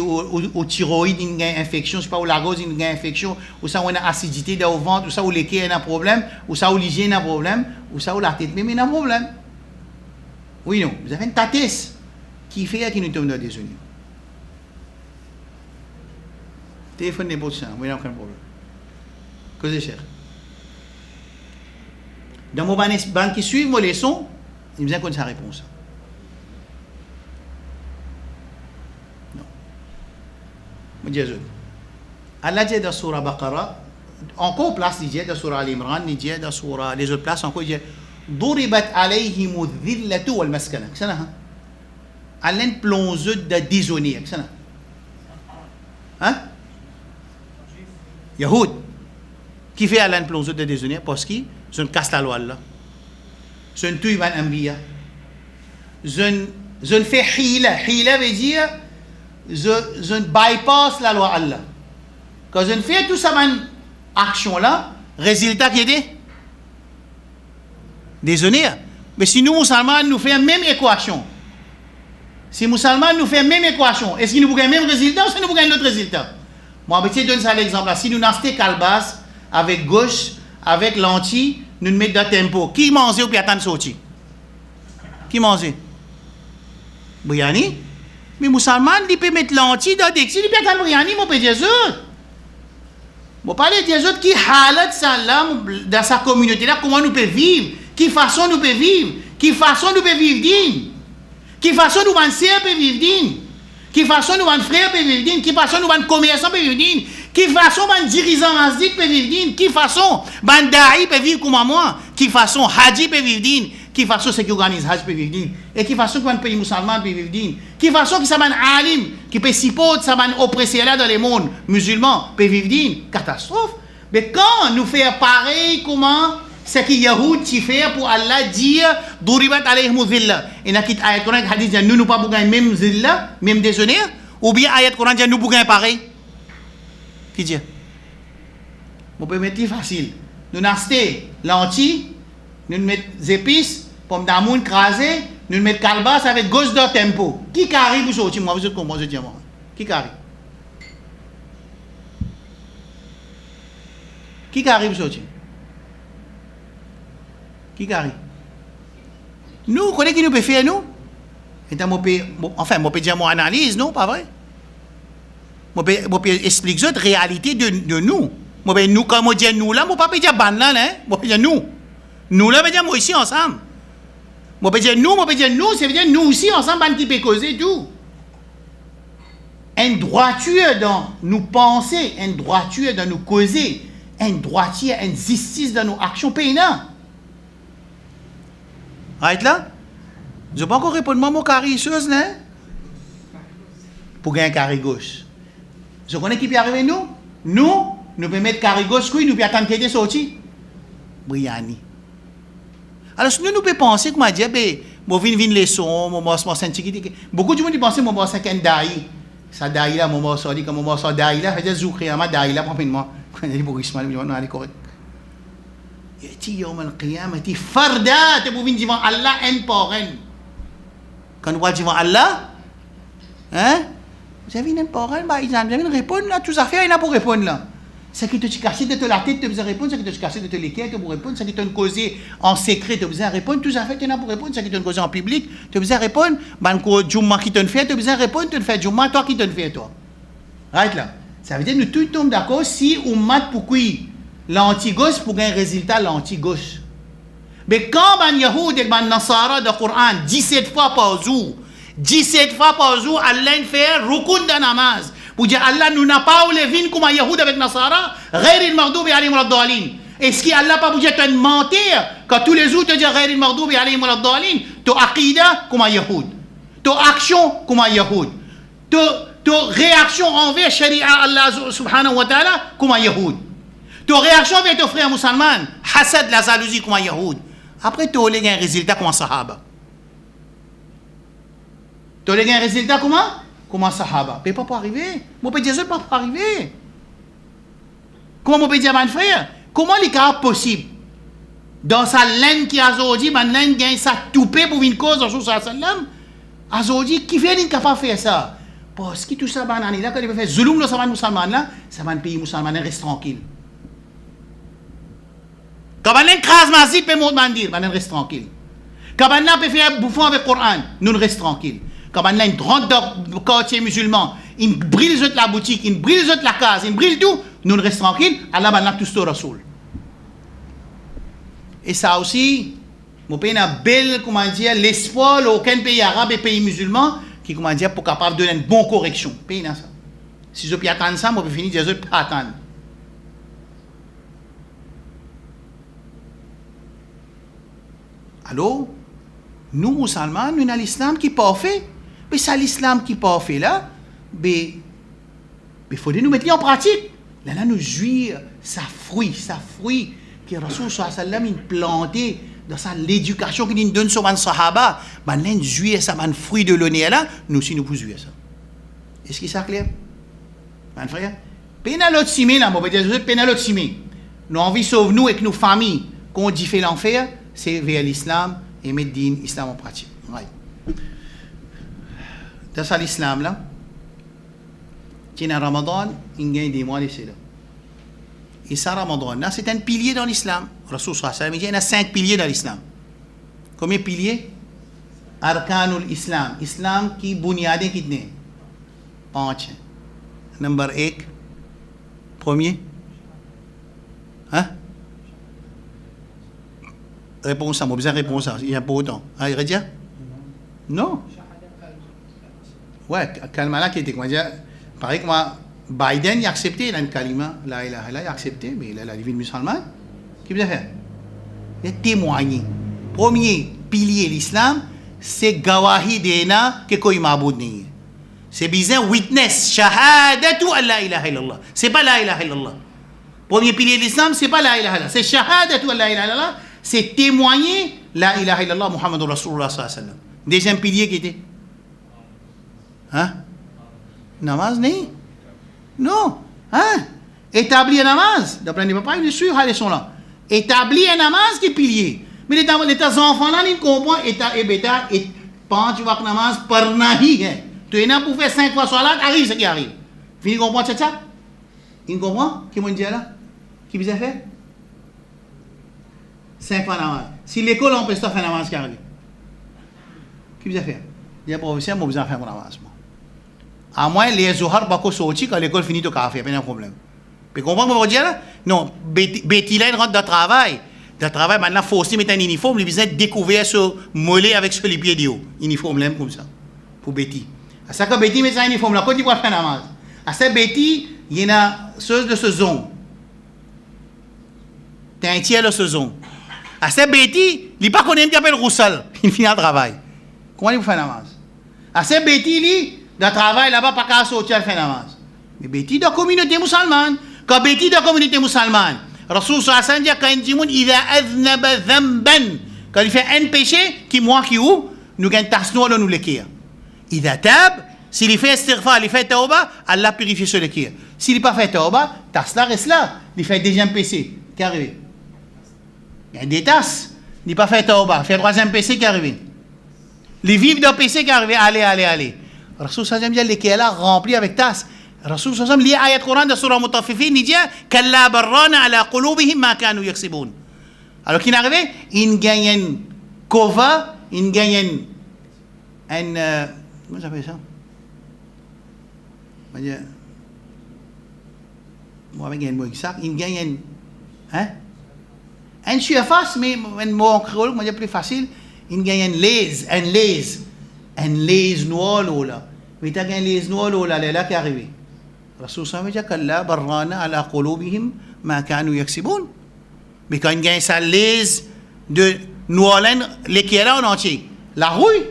au thyroïde, il y a une infection, c'est pas au lagose, il y a une infection, ou ça, on a acidité dans le ventre, ou ça, ou l'équerre, il y a un problème, ou ça, ou l'hygiène, il y a un problème, ou ça, ou la tête, même il y a un problème. Oui, non, vous avez une tatesse qui fait qu'il nous tombe dans des oignons. Téléphone n'est pas de ça, il n'y a aucun problème. Que c'est cher. Dans mon banque qui suit vos leçons, il me dit qu'on a sa réponse. Jésus. Allah dit dans Surah Baqarah, encore place, il dit dans Surah Al-Imran, il dit dans Surah, les autres places, encore il dit Duribat alayhimu dhillatu wal maskana. Qu'est-ce que c'est? Allah plonge de déshonneur. Qu'est-ce que c'est? Hein? Yahoud. Qui fait Allah plonge de déshonneur? Parce que je ne casse la loi là. Je ne tue pas l'ambiya. Je ne fais hila. Hila veut dire je ne bypass la loi Allah. Quand je ne fais tout ça, action là, résultat qui est désolé. Mais si nous, musulmans, nous faisons la même équation, si musulmans nous faisons la même équation, est-ce que nous avons le même résultat ou est-ce que nous avons l'autre résultat? Moi, je vais te donner ça l'exemple là. Si nous n'achetons calbas avec gauche, avec lentille, nous nous mettons dans le tempo. Qui mange ou puis attend sortir? Qui mange? Briani? Mais musulman, il peut mettre lentille dans le dexi, il peut attendre Briani, mon père Jésus. Je parle de Jésus qui halat ça là dans sa communauté là, comment nous pouvons vivre, qui façon nous pouvons vivre, qui façon nous pouvons vivre digne, qui façon nous van sœurs peuvent vivre digne, qui façon nous van frères peuvent vivre digne, qui façon nous van commerçants peuvent vivre digne, qui façon van dirigeants masjid peuvent vivre digne, qui façon van da'i peut vivre comme moi, qui façon haji peut vivre digne, qui façon ceux qui organisent hajj peut vivre digne, et qui façon qu'un pays musulman peut vivre digne, qui façon qui s'aban alim, qui peut supporter s'aban oppressé là dans le monde musulman peut vivre digne, catastrophe. Mais quand nous faisons pareil, comment ce que Yahoud fait pour Allah dire Duribat alayhimu dhilla. Et dans cette ayat Coran hadith dit nous pas bouger même zilla, même déshonneur, ou bien ayat Coran dit nous bouger pareil. Qui dit? On peut mettre facile. Nous n'achetons lentilles, nous mettons épices, pomme d'amour crasée, nous mettons calbas avec gauche de tempo. Qui arrive pour sortir? Moi, vous êtes comment je dis moi? Qui arrive? Qui arrive pour sortir? Qui arrive? Nous, connaissez qui nous peut faire, nous? Enfin, je peux dire mon analyse, non? Pas vrai? Je peux expliquer la réalité de nous. Nous, comme on dit nous là, je ne peux pas dire ban là, je peux dire nous. Nous là, je peux dire moi ici ensemble. Je peux dire nous, ça veut dire nous aussi ensemble, qui peut causer tout. Une droiture dans nous penser, une droiture dans nous causer, une droiture, une justice dans nos actions pénales. Right là? Je ne peux pas encore répondre à mon carré chose, là. Pour gagner un carré gauche. Je connais qui peut arriver nous? Nous pouvons mettre carré gauche, nous pouvons attendre qu'il y ait sorti. Briani. Alors, si nous pouvons penser, comme je dis, je vais venir leçon, beaucoup de gens pensent que je vais faire un daï. Ça daï là, je vais sortir, comme je vais sortir daï là, je vais zoukrir, je daï là, probablement. Je vais dire, je vais aller correct. يأتي يوم القيامة فردا تبوين devant Allah un par un. Quand vous devant Allah, hein? Vous avez un par un, vous avez une réponse là, tout ça fait, il y a pour répondre là. Ce qui te caché de la tête, tu as besoin de répondre, ce qui te caché de l'équerre, tu as besoin de répondre, ce qui te causé en secret, tu as besoin de répondre, tout ça fait, tu as pour répondre, ce qui te causé en public, tu as besoin de répondre, banco Jumma qui te fait, tu as besoin de répondre, tu fais Jumma, toi qui te fait, toi. Right là. Ça veut dire que nous tous tombons d'accord si on mat pour qui l'anti-gauche pour un résultat l'anti-gauche. Mais quand les Yahoud et les Nasara de Coran 17 fois par jour, Allah fait rukun de namaz. Pour dire Allah nous n'a pas oublié vin comme Yahoud avec Nasara, ghayril maghdubi alayhim waladdallin. Est-ce qu'Allah pas obligé de mentir quand tous les autres te disent ghayril maghdubi alayhim waladdallin? To aqida comme Yahoud, to action comme Yahoud, to réaction envers Sharia Allah subhanahu wa ta'ala comme Yahoud. Ta réaction avec ton frère musulman, hasad la jalousie comme un Yahoud. Après, tu as un résultat comme un Sahaba. Tu as un résultat comment? Comme un Sahaba. Mais pas arriver. Mon père Jésus pas arriver. Comment mon père dire mon frère? Comment les cas possible? Dans sa laine qui a aujourd'hui, ma laine gagne sa toupée pour une cause, en chose à sallam. Aujourd'hui, qui fait capable de faire ça? Parce que tout ça, là, quand il fait zulum, le saman musulman là, ça va un pays musulman reste tranquille. Quand on écrase Mazid, on reste tranquille. Quand on peut faire bouffon avec le Coran, nous restons tranquilles. Quand on rentre dans le quartier musulman, il brille la boutique, il brille la case, il brille tout, nous restons tranquilles. Allah va tout ce Rasoul. Et ça aussi, mon pays a belle, comment dire, l'espoir, aucun pays arabe et pays musulman qui, comment dire, pour capable de donner une bonne correction. Pays n'a ça. Si je peux attendre ça, je peux finir des autres pas attendre. Alors, nous, musulmans, nous avons l'islam qui n'est pas fait. Mais c'est l'islam qui n'est pas fait là. Mais il faut nous mettre en pratique. Là, nous jouir sa fruit que Rasul sallallahu alayhi wa sallam a planté dans l'éducation qu'il nous donne sur les sahaba. Ben, là, jouir ça, ben, fruit de l'honneur là, nous aussi, nous pouvons jouir ça. Est-ce que c'est clair? Ben, frère, pénalote simé là, moi, je vais dire pénalote simé. Nous envie de sauver nous et nos familles qu'on dit fait l'enfer, c'est vers l'islam et mettre l'islam en pratique. Ouais. Dans ça, l'islam là, qui est en Ramadan, il gagne des mois laissés là. Et ça, Ramadan, là, c'est un pilier dans l'islam. Rasul sallallahu alayhi wa sallam, il y a 5 piliers dans l'islam. Combien de piliers? Arkanul Islam. Islam qui bunyadin kitne? 5. Number 1. Premier? Hein? Réponse à moi, besoin de réponse à. Il y a pas autant. Ah, il redit? Non. Ouais, kalma qui était, comment dire, pareil que moi, Biden il a accepté la kalima, la ilaha illallah, il a accepté, mais il a la vie musulmane. Qu'est-ce qu'il a fait? Il a témoigné. Premier pilier de l'islam, c'est gawahi dena que koi maboud nahi. C'est besoin witness, shahadatu la ilaha illallah. C'est pas la ilaha illallah. Premier pilier de l'islam, c'est pas la ilaha illallah, c'est shahadatu la ilaha illallah, c'est témoigner la ilaha illallah Muhammadur Rasulullah sallallahu alayhi wa sallam. Deuxième pilier qui était? Hein? Namaz nahi? Non. Hein? Établir un namaz. D'après les papas, ils sont sûrs, ils sont là. Établir un namaz qui est pilier. Mais les enfants là, ils comprennent et bêta et quand tu vois que namaz par nahi है. Tu es là pour faire 5 fois salat, arrive ce qui arrive. Fini comprendre ça? Ils comprennent? Qui m'ont dit là? Qui vous a fait? 5 fois namaz. Si l'école empêche de faire namaz qui arrive. Qui vous a fait? Il y a professeur, moi vous en faire mon namaz. À moins les zohar bako sorti quand l'école finit au café, pas de problème. Vous comprenez ce que je veux dire là? Non, Betty là, il rentre dans le travail. Dans le travail, maintenant, il faut aussi mettre un uniforme, il vient découvrir ce mollet avec ce les pieds de haut. Uniforme là, comme ça. Pour Betty. À ça que Betty met un uniforme là, quand il va faire namaz. À ça, Betty, il y a une chose de saison. T'as un tiers de saison. À ça, Betty, il n'est pas connu qui appelle Roussel. Il finit le travail. Comment il va faire namaz? À ça, Betty, lui, dans le travail là-bas, pas qu'à sortir faire namaz. Mais Betty dans la communauté musulmane. Quand Betty dans la communauté musulmane, Rasul sallallahu alayhi wa sallam dit quand il aznaba dhanban, quand il fait un péché qui moi qui ou nous gagne tasno là nous l'équire. Il a tab, s'il fait istighfar, il fait tauba, Allah purifie ce l'équire. S'il pas fait tauba, tasla reste là, il fait deuxième péché qui arrive. Il y a des tasses, il pas fait tauba, il fait troisième péché qui arrive. Les vivre dans péché qui arrive, allez. Rasul sallallahu alayhi wa sallam dit l'équire là rempli avec tasse. Rasul sallallahu alayhi wa sallam lit ayat Quran de surah Mutaffifin, il dit kalla barrana ala qulubihim ma kanu yaksibun. Alors qu'il est arrivé, il gagne un kova, il gagne un comment ça s'appelle ça? Moi avec un mot exact, il gagne un surface mais un mot en créole, moi plus facile, il gagne un laise noir là. Mais tu as gagné les noix là qui est arrivé. Rasul sallallahu alayhi wa sallam dit kalla barrana ala qulubihim ma kanu yaksibun. Mais quand il gagne sa laise de noix les qui est là en entier, la rouille.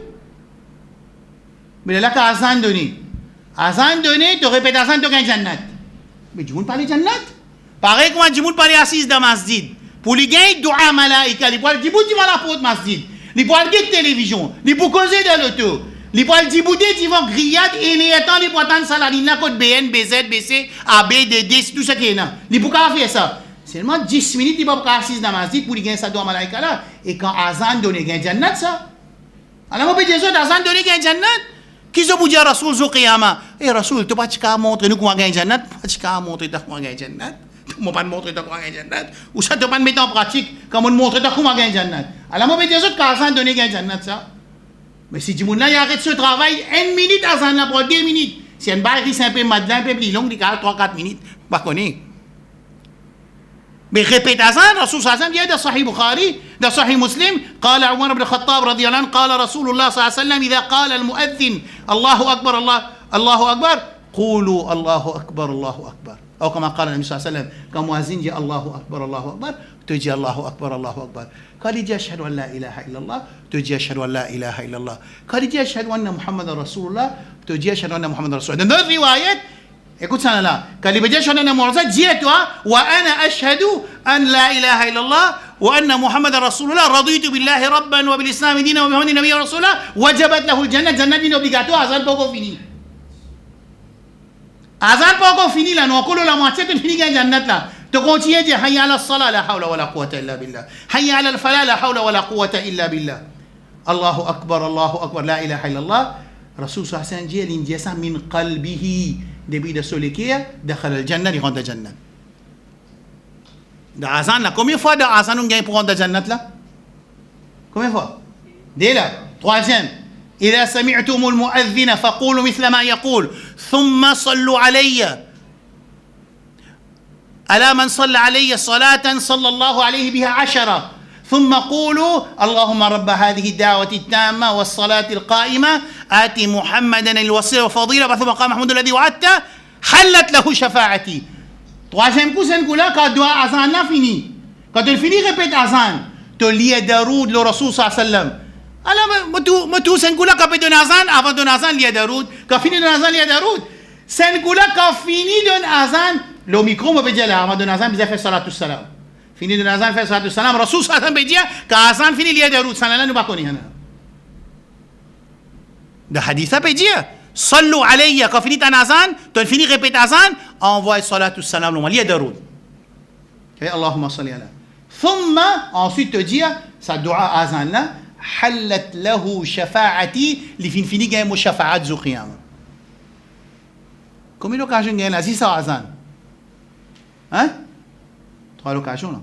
Mais là qu'à azan donné, tu répètes azan tu gagnes jannat. Mais du monde parle jannat. Pareil comme du monde parle assise dans masjid. Pour lui gagner dua malaika, il parle du bout du la porte masjid. Il parle de télévision, il peut causer dans l'auto. Les poils d'Iboudé, ils vont grillade et les étangs, les poitans salarines, la côte BN, BZ, BC, AB, DD, tout ce qui est là. Les poils faire ça. Seulement 10 minutes, ils vont pas assis dans la masjid pour gagner ça dans malaika là. Et quand Azan donne gain jannat ça. Alors, on peut dire ça, Azan donne gain jannat. Qui se vous dit Rasoul zo qiyama? Eh Rasoul, tu pas qu'à montrer nous comment gain jannat, pas qu'à montrer comment gain jannat. Tu m'as pas montrer comment gain jannat. Ou ça tu pas mettre en pratique comment montrer comment gain jannat. Alors, on peut dire ça, qu'Azan donne gain jannat ça. Mais si tu arrête ce travail, 1 minute à ça, pour 2 minutes. Si un bail qui est un peu madeleine, un peu plus long, il y a 3-4 minutes. Pas connaître. Mais répète à ça, Rasul sallallahu alayhi wa sallam, dans Sahih Bukhari, dans Sahih Muslim, قال عمر بن الخطاب رضي الله عنه قال رسول الله صلى الله عليه وسلم إذا قال المؤذن الله أكبر الله أكبر قولوا الله أكبر الله أكبر. أو كما قال النبي صلى الله عليه وسلم كمؤذن جاء الله أكبر الله أكبر تجي الله أكبر الله أكبر. قال جاء أشهد أن لا إله إلا الله تجي أشهد أن لا إله إلا الله. قال جاء أشهد أن محمد رسول الله تجي أشهد أن محمد رسول الله. Dans رواية écoute ça là قال بجي أشهد أن محمد جئت وأنا أشهد أن لا إله إلا الله وأن محمد رسول الله رضيت بالله ربا وبالإسلام دينا وبمحمد النبي رسول الله وجبت له الجنة. جنة دين obligatoire. Azan pas fini. Azan pas fini là. Nous encore la moitié de fini gagne Jannat là. Tu continues à dire hayya ala salat la hawla wa la quwwata illa billah. Hayya ala al-falah la hawla wa la quwwata illa billah. Allahu akbar la ilaha illallah. Rasul sallallahu alayhi wa sallam dit il dit ça min qalbihi. Début de solikir دخل الجنة il rentre dans Jannat. Dans Azan là, combien de fois dans Azan on gagne pour rentrer dans Jannat là? Combien de fois? Dès là. Troisième. إذا سمعتم المؤذن فقولوا مثل ما يقول ثم صلوا علي ألا من صلى علي صلاة صلى الله عليه بها 10 ثم قولوا اللهم رب هذه الدعوة التامة والصلاة القائمة آت محمدا الوسيلة والفضيلة ثم قام محمود الذي وعدته حلت له شفاعتي. Troisième coup, c'est un coup là, quand doit azan là fini. Quand tu finis, répète azan. Tu lis Daroud, le Rasul sallallahu alayhi wa sallam. Alors, tu c'est un coup là, quand tu donnes azan, avant de donner azan, lis Daroud. Quand fini de azan, lis Daroud. C'est un coup là, quand fini de azan, le micro me peut dire là, avant de donner azan, il fait salatu salam. Fini de azan, fait salatu salam. Rasul sallallahu alayhi wa sallam peut dire, quand azan fini, lis Daroud. Ça là, nous pas connaître. Le hadith peut dire, صلوا علي quand finit un azan, tu finis répète azan, envoie salatu salam le lis Daroud. Allahumma salli ala. ثم ensuite te dire sa dua azan là حلت له شفاعتي اللي فيني gagne mo shafaat zu qiyam. Combien d'occasions gagne là si ça azan? Hein? 3 occasions là.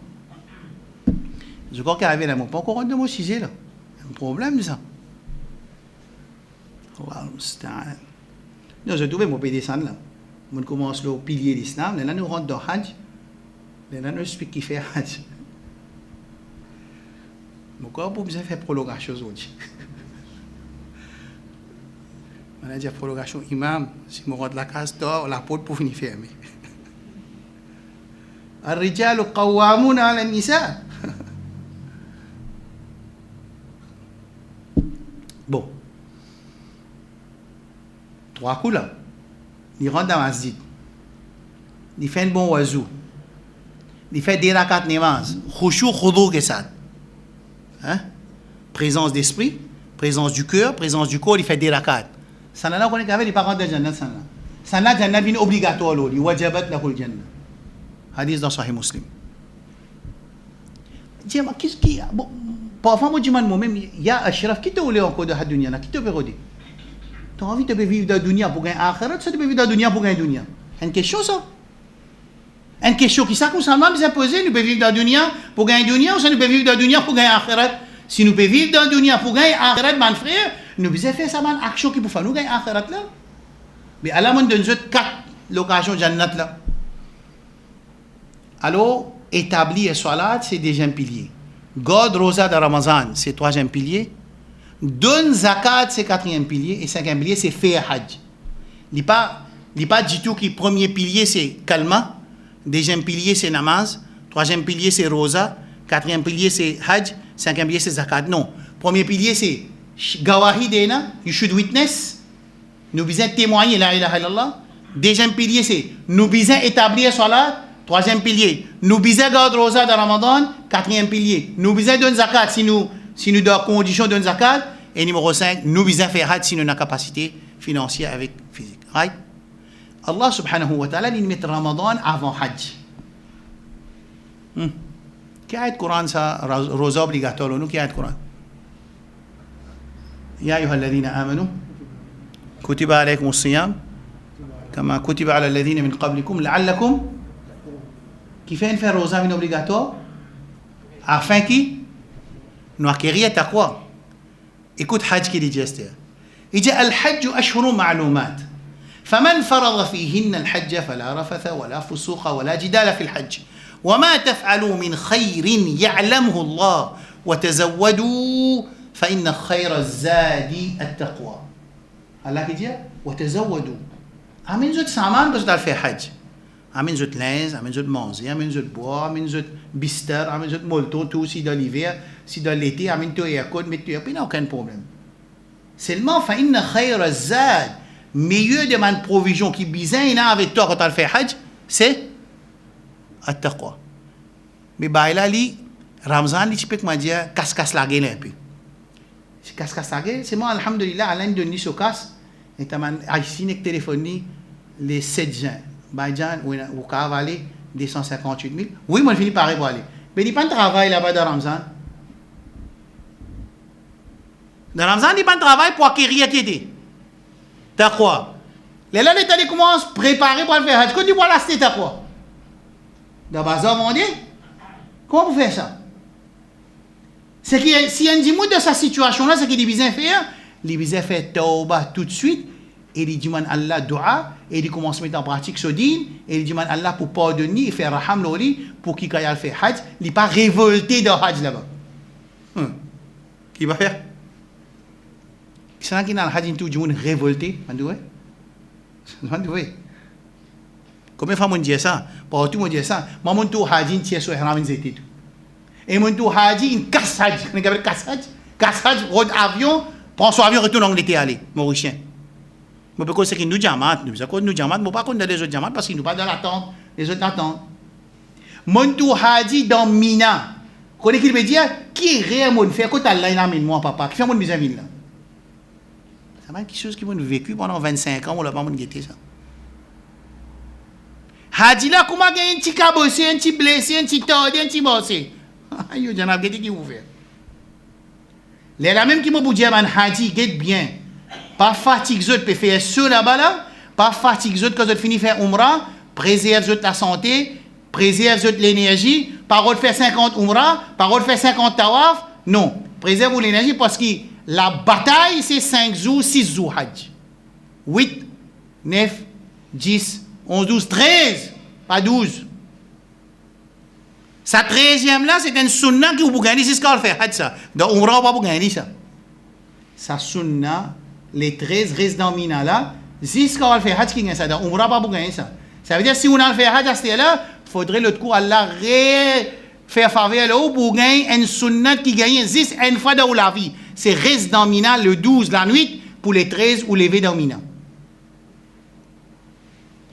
Je crois qu'arrivé là, pas encore de mo 6 là. Un problème ça. Allah musta'an. Nous je trouvé mon pays descendre là. On commence le pilier de l'islam, là nous rentre dans Hajj. Là nous explique qui fait Hajj. Pourquoi pour bien faire prolongation aujourd'hui? On a dit prolongation imam, si on rentre la case d'or, la porte pour finir fermer. الرجال قوامون على النساء. Bon. 3 coups là. Il rentre dans la masjid. Il fait un bon wazou. Il fait des rakat namaz. Khushu khudou ke sath. Hein? Présence d'esprit, présence du cœur, présence du corps, il fait des rakat. Ça n'a pas qu'on il pas rentrer dans Jannat ça là. Ça n'a Jannat vient obligatoire là, il wajabat lahu al-jannah. Hadith dans Sahih Muslim. Dis moi qu'est-ce qui parfois moi dis moi-même il y a Ashraf qui te voulait encore de la dunya là, qui te veut regarder. Tu as envie de vivre dans la dunya pour gagner akhirat, tu veux vivre dans la dunya pour gagner dunya. Une question ça. Une question qui ça concerne nous a posé, nous pouvons vivre dans la dunya pour gagner dunya ou ça nous peut vivre dans la dunya pour gagner akhirat. Si nous pouvons vivre dans la dunya pour gagner akhirat, mon frère, nous devons faire ça man action qui pour faire nous gagner akhirat là. Mais à la monde donne 4 locations jannat là. Alors établir salat c'est deuxième pilier. God rosa de Ramadan c'est troisième pilier. Donne zakat c'est quatrième pilier et cinquième pilier c'est faire hajj. Il pas du tout que premier pilier c'est kalma, deuxième pilier c'est namaz, troisième pilier c'est rosa, quatrième pilier c'est hajj, cinquième pilier c'est zakat. Non, premier pilier c'est gawahi dena, you should witness. Nous besoin témoigner la ilaha illallah. Deuxième pilier c'est nous besoin établir salat. Troisième pilier, nous besoin garder rosa de Ramadan. Quatrième pilier, nous besoin donner zakat si nous dans condition de zakat. Et numéro 5, nous besoin faire hajj si nous avons capacité financière avec physique. Right? Allah subhanahu wa ta'ala il met Ramadan avant hajj. Qui a le Coran ça rosa obligatoire nous qui a le Coran? يا أيها الذين آمنوا كتب عليكم الصيام كما كتب على الذين من قبلكم لعلكم كيف faire rosa une obligatoire afin qui nous acquérir taqwa. Écoute hajj qui dit juste il dit الحج أشهر معلومات فمن فرض فيهن الحج فلا رفث ولا فسوق ولا جدال في الحج وما تفعلوا من خير يعلمه الله وتزودوا فإن خير الزاد التقوى. Allah qui dit وتزودوا amène zut saman parce que tu fait hajj. Amène zut linge, amène zut manger, amène zut bois, amène zut bister, amène zut molto, tout si dans l'hiver, si dans l'été, amène tout aircon, mets tout aircon, il n'y a aucun problème. Seulement, fa inna khayra zad, meilleur de ma provision qui bizarre avec toi quand tu fait hajj, c'est at-taqwa. Mais bah là, Ramzan, tu peux me dire, casse la gueule un peu. Si casse la gueule, c'est moi, alhamdulillah, à l'un de Nice au casse, et tu as ici une téléphonie les 7 juin. Baïdjan, ou Kavali, 258 000. Oui, moi, je finis par aller. Mais il n'y a pas de travail là-bas dans Ramzan. Dans Ramzan, il n'y a pas de travail pour acquérir qui t'as quoi? Les là, l'État commence à préparer pour le faire hajj. Quand tu vois la state, t'as quoi? Dans Bazar, on dit, comment vous faites ça? C'est que si on dit de sa situation-là, c'est qu'il est bien faire, il est bien faire tauba tout de suite, et il dit Allah dua, et il commence à mettre en pratique ce din, et il dit Allah pour pardonner et faire raham l'oli, pour qu'il aille faire hajj, il n'est pas révolté dans hajj là-bas. Qui va faire? C'est là qu'il y a le hajj, tout le monde révolté, combien de fois on dit ça? Partout on dit ça. Moi, mon tour hajj, tiens sur ihram zété tout. Et mon tour hajj, une casse hajj. Vous avez casse hajj, road avion, prend son avion, retourne en Angleterre, allez, Mauricien. Mais pourquoi c'est qu'il nous jamat, nous jamat, mais pas qu'on a des autres jamat parce qu'ils nous pas dans l'attente, les autres l'attendent. Mon tour hajj dans Mina. Vous connaissez qu'il veut dire, qui est réel, mon frère, quand Allah a mis moi, papa, qui fait mon vis-à-vis là? C'est quelque chose qui m'a vécu pendant 25 ans, on l'a pas mon guetté ça. Hadi là, comment gagner un petit cabossé, un petit blessé, un petit tordu, un petit bossé? Aïe, j'en ai qui vous fait. Les là même qui m'ont dit, man, Hadi, get bien. Pas fatigue zot, peut faire ce là-bas là. Pas fatigue zot quand vous finissez faire umrah. Préserve zot la santé. Préserve zot l'énergie. Parole faire 50 umrah. Parole faire 50 tawaf. Non. Préserve l'énergie parce que la bataille, c'est 5 jours, 6 jours hajj. 8, 9, 10, 11, 12, 13, pas 12. Sa 13e là, c'est un sunna qui vous gagnez, c'est ce qu'on fait, ça. Donc, on ne va pas vous gagner ça. Sa sunna, les 13 restent dans Mina là, c'est ce qu'on va faire, qui gagne ça. Donc, on ne va pas vous gagner ça. Ça veut dire, si on a fait hajj à ce là, il faudrait l'autre coup, Allah faire faveur là pour gagner un sunna qui gagne 10 une fois dans la vie. C'est reste dans Mina le 12 la nuit pour les 13 ou lever dans Mina.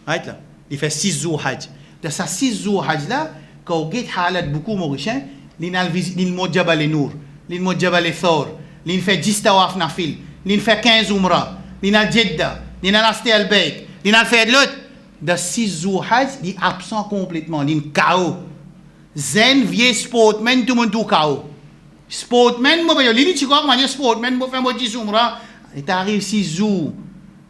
Là. Il fait 6 jours hajj. De ces 6 jours hajj là, quand on get halat beaucoup mauricien, il a visité l'île Jabal Nour, l'île Jabal Thor, il fait 10 tawaf nafil, il fait 15 umrah, il a Jeddah, il a Asté al-Bayt, il a fait l'autre. De 6 jours hajj, il est absent complètement, il est KO. Zen vieux sportman, tout le monde tout KO. Sportman, moi, je dis, tu crois que je sportman, je fais 10 umrah, il arrive 6 jours.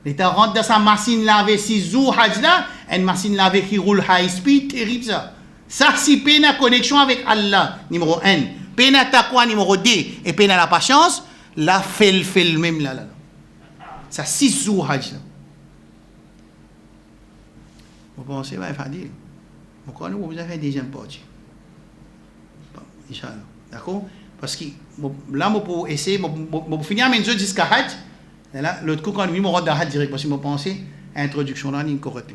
Il rentre dans sa machine lavée 6 jours hajj là, une machine lavée qui roule high speed, terrible ça. Ça, c'est peine à connexion avec Allah, numéro 1. Peine à taqwa, numéro 2. Et peine à la patience, là, fait le même là. Ça, 6 jours hajj là. Vous pensez, il faut dire. Pourquoi nous, vous avez déjà un pote? Inch'Allah. D'accord? Parce que là, je peux essayer, je finir mes jeux jusqu'à hajj. Et là, l'autre coup, quand je me rends dans hajj direct, parce que je pense introduction là, n'est correcte.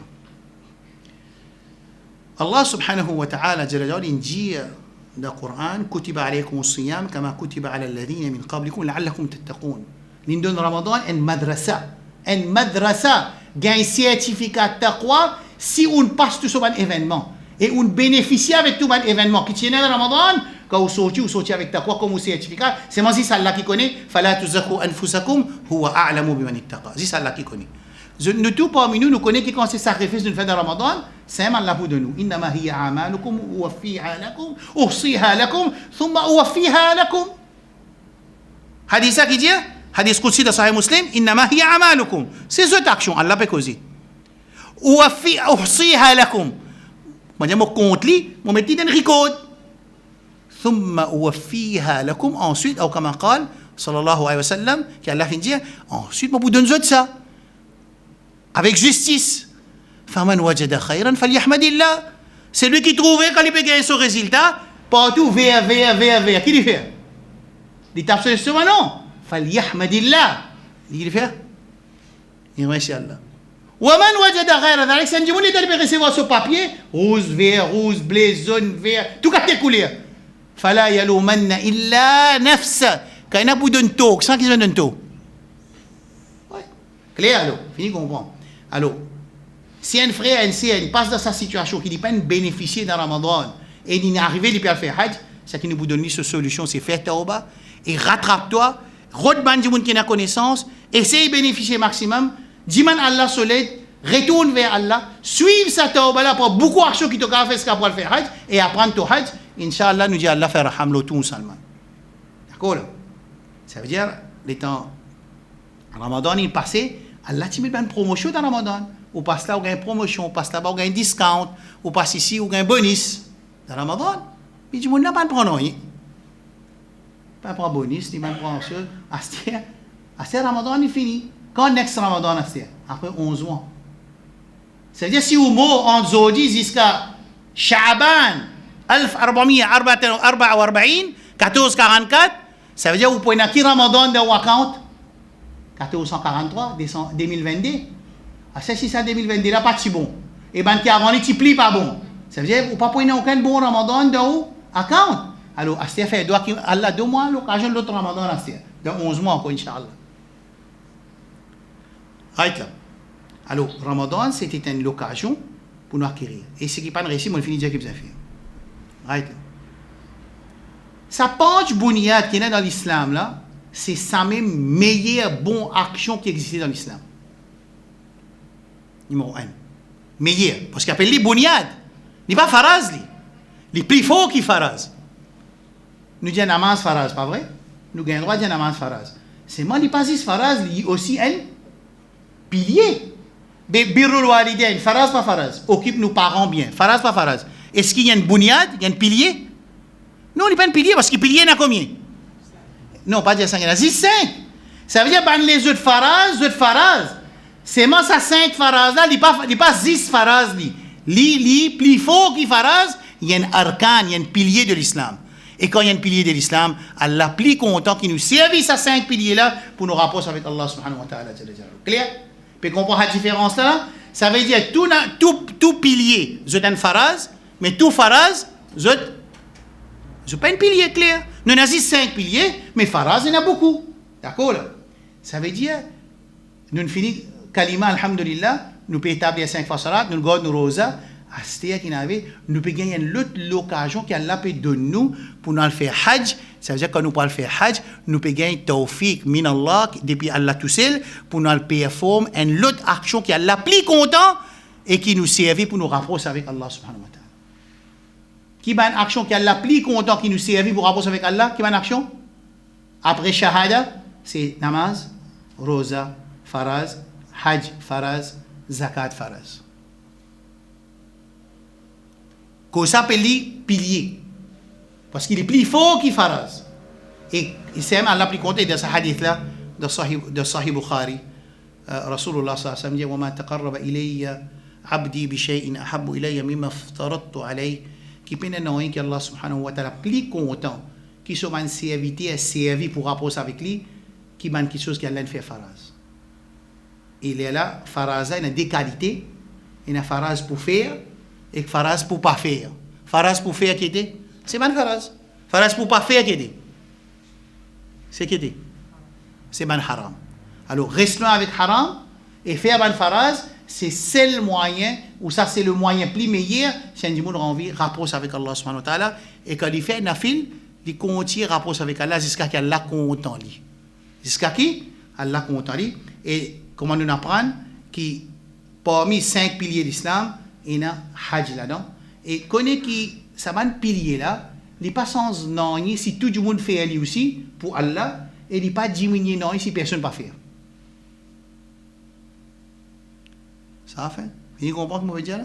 Allah subhanahu wa ta'ala dit dans le Coran kutiba alaykum as-siyam kama kutiba ala alladhina min qablikum la'allakum tattaqun. Nous donne Ramadan une madrasa gagne certificat taqwa si on passe tout ce bon événement et on bénéficie avec tout bon événement qui tient dans Ramadan quand vous sortez avec taqwa comme certificat, c'est moi si c'est Allah qui connaît fala tuzakku anfusakum huwa a'lamu biman ittaqa. C'est Allah qui connaît. Nous tous parmi nous connaissons qui quand c'est sacrifice d'une fête de Ramadan, c'est Allah pour de nous. Innama hiya amalukum uwaffiha lakum, uhsiha lakum, thumma uwaffiha lakum. Hadith qui dit, hadith qudsi de Sahih Muslim, innama hiya amalukum. C'est cette action, Allah peut causer. Uhsiha lakum. Moi, je me compte li, je me mets dans le record. Thumma uwaffiha lakum. Ensuite, ou comme قال, sallallahu alayhi wa sallam, qui Allah fait dire, ensuite, je vous donne ça. Avec justice. Faman wajada khayran falyahmadillah. C'est lui qui trouvait quand il peut gagner son résultat, partout vert. Qui il fait? Il tape sur le non. Falyahmadillah. Il fait? Il remercie Allah. ومن وجد غير ذلك, c'est un djimoun qui doit recevoir ce papier, rouge, vert, bleu, jaune, vert, tout quatre couleurs. فلا يلومن إلا نفسه. Quand il y a beaucoup de taux, sans qu'ils donnent taux. Ouais. Clair, alors, fini comprendre. Alors, si un frère, une sœur, passe dans sa situation, qui ne peut pas bénéficier dans Ramadan, et il n'est arrivé, il peut faire Hajj, ce qui nous donne cette solution, c'est faire tauba, et rattrape-toi, redemande du monde qui a connaissance, essaye de bénéficier maximum, dis-moi Allah solide, retourne vers Allah, suive sa tauba là pour beaucoup d'action qui te fait ce pour faire Hajj, et apprendre ton Hajj, Inch'Allah, nous dit Allah faire Raham tout seulement. D'accord? Ça veut dire, les temps, Ramadan, il passé, Allah te met une promotion dans Ramadan. Ou passe là, ou gagne promotion, ou passe là-bas, ou gagne discount, ou passe ici, ou gagne bonus. Dans Ramadan, mais du monde n'a pas de prendre rien. Pas prendre bonus, ni même prendre chose. Astir, Ramadan est fini. Quand next Ramadan, Astir? Après 11 mois. Ça veut dire, si vous mourrez en Zodi jusqu'à Sha'ban, 1444, 1444, ça veut dire que vous pouvez naquer Ramadan dans vos compte 1443, 2022. Ah, ça, si ça 2022, là, pas si bon. Et ben, qui avant, les petits pas bon. Ça veut dire que vous ne pouvez pas aucun bon Ramadan dans vos compte. Alors, Astia fait, Allah 2 mois, l'occasion de l'autre Ramadan, Astia. Dans 11 mois encore, Inch'Allah. Right là. Alors, Ramadan, c'était une occasion pour nous acquérir. Et ce qui n'est pas réussi, on finit de dire qu'il vous a fait. Right là. Sa panche bouniade qui est dans l'islam, là, c'est sa même meilleure bonne action qui existait dans l'islam. Numéro 1. Meilleur. Parce qu'il appelle les bouniades. Il n'est pas faraz, lui. Il est plus fort qu'il faraz. Nous disons namaz faraz, pas vrai? Nous avons le droit de dire namaz faraz. C'est moi, il n'est pas juste faraz, il est aussi un pilier. Birrul walidain, faraz, pas faraz. Occupe nos parents bien. Faraz, pas faraz. Est-ce qu'il y a une bouniade? Il y a un pilier? Non, il n'est pas un pilier, parce que pilier, il y en a combien? Non, pas dire 5, il y en a 5. Ça veut dire que les autres faraz, c'est moi, ça 5 faraz là, il n'est pas 10 faraz. Il plus fort qu'il faraz, il y a un arcan, il y a un pilier de l'islam. Et quand il y a un pilier de l'islam, Allah est plus content qu'il nous servisse à 5 piliers là pour nous rapprocher avec Allah subhanahu wa ta'ala. Clair? Puis comprendre la différence là? Ça veut dire tout pilier, c'est un faraz, mais tout faraz, c'est pas un pilier clair. Nous avons 5 piliers, mais faraz, il y en a beaucoup. D'accord? Ça veut dire, nous finissons, kalima, alhamdulillah, nous pouvons établir 5 fois salat, nous gardons nos rosa, nous pouvons gagner l'occasion qu'Allah peut donner nous pour nous faire hajj. Ça veut dire que quand nous pouvons faire hajj, nous pouvons gagner tawfiq min Allah, depuis Allah tout seul, pour nous performer une autre action qui est Allah plus content et qui nous servait pour nous rapprocher avec Allah subhanahu wa ta'ala. Qui est une action qui est Allah plus content qui nous servait pour rapprocher avec Allah? Qui est une action? Après shahada, c'est namaz, roza, faraz, hajj, faraz, zakat, faraz. Qu'on s'appelle pilier. Parce qu'il est plus fort qu'il faraz. Et c'est même Allah plus content dans ce hadith-là, de Sahih Bukhari. Rasulullah sallallahu alayhi wa sallam dit وَمَا تَقَرَّبَ إِلَيَّ عَبْدِي بِشَيْءٍ أَحَبُّ إِلَيَّ مِمَّا افْتَرَضْتُ عَلَيْهِ. Qui peut nous que Allah subhanahu wa ta'ala plus content qui soit un serviteur servi pour rapprocher avec lui qui m'a quelque chose qui Allah fait faraz. Il est là faraz il a deux qualités, il a faraz pour faire et faraz pour pas faire. Faraz pour faire qui était c'est ban faraz. Faraz pour pas faire qui était c'est qui était c'est ban haram. Alors restons avec haram et faire ban faraz. C'est le moyen, ou ça c'est le moyen plus meilleur, si un monde a envie de rapprocher avec Allah subhanahu wa ta'ala, et quand il fait nafil, il continue à rapprocher avec Allah jusqu'à qu'Allah content lui. Jusqu'à qui? Allah content lui. Et comment nous apprendre qui parmi 5 piliers de l'islam, il y a hajj là-dedans. Et connaît qui, ça va un pilier là, il n'est pas sans non, si tout le monde fait lui aussi, pour Allah, et il n'est pas diminué non, si personne ne peut pas faire. Ça a fait. Vous comprenez ce que je veux dire là?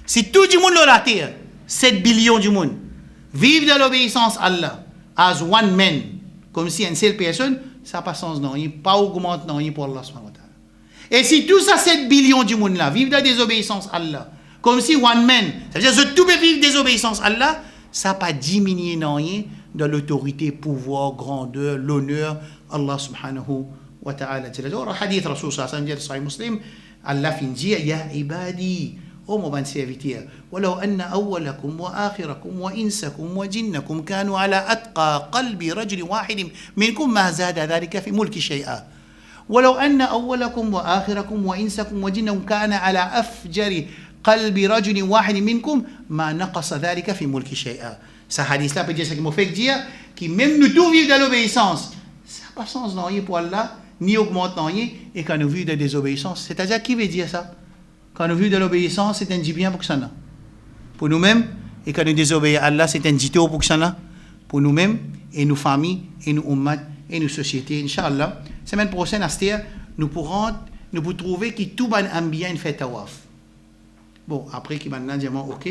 Si tout le monde sur la terre, 7 billions du monde, vivent dans l'obéissance à Allah, as one man, comme si une seule personne, ça n'a pas sens non, il n'y a pas augmente non, pour Allah subhanahu wa ta'ala. Et si tout ça 7 billions du monde là, vivent dans la désobéissance à Allah, comme si one man, ça veut dire que tout peut vivre désobéissance à Allah, ça n'a pas diminué non de l'autorité, pouvoir, grandeur, l'honneur, Allah subhanahu wa ta'ala. Hadith Rasul sallallahu alayhi wa sallam, Sahih Muslim, Allah fin dire, Ya ibadi, ô mon serviteur, ولو أن أولكم وآخركم وإنسكم وجنكم كانوا على أتقى قلب رجل واحد منكم ما زاد ذلك في ملك شيئا ولو أن أولكم وآخركم وإنسكم وجنكم كان على أفجر قلب رجل واحد منكم ما نقص ذلك في ملك شيئا. Ce hadith-là peut dire ce qu'il m'a fait dire, que même nous tous vivons de l'obéissance, ça n'a pas sens non pour Allah, ni augmente non et quand nous vivons de désobéissance. C'est-à-dire, qui veut dire ça? Quand nous vivons de l'obéissance, c'est un bien pour que ça n'a. Pour nous-mêmes, et quand nous désobéissons à Allah, c'est un dito pour que ça n'a. Pour nous-mêmes, et nos familles, et nos ummat, et nos sociétés, Inch'Allah. Semaine prochaine, à cette heure, nous pourrons trouver que tout ban ambient fait tawaf. Bon, après qui maintenant dit ok,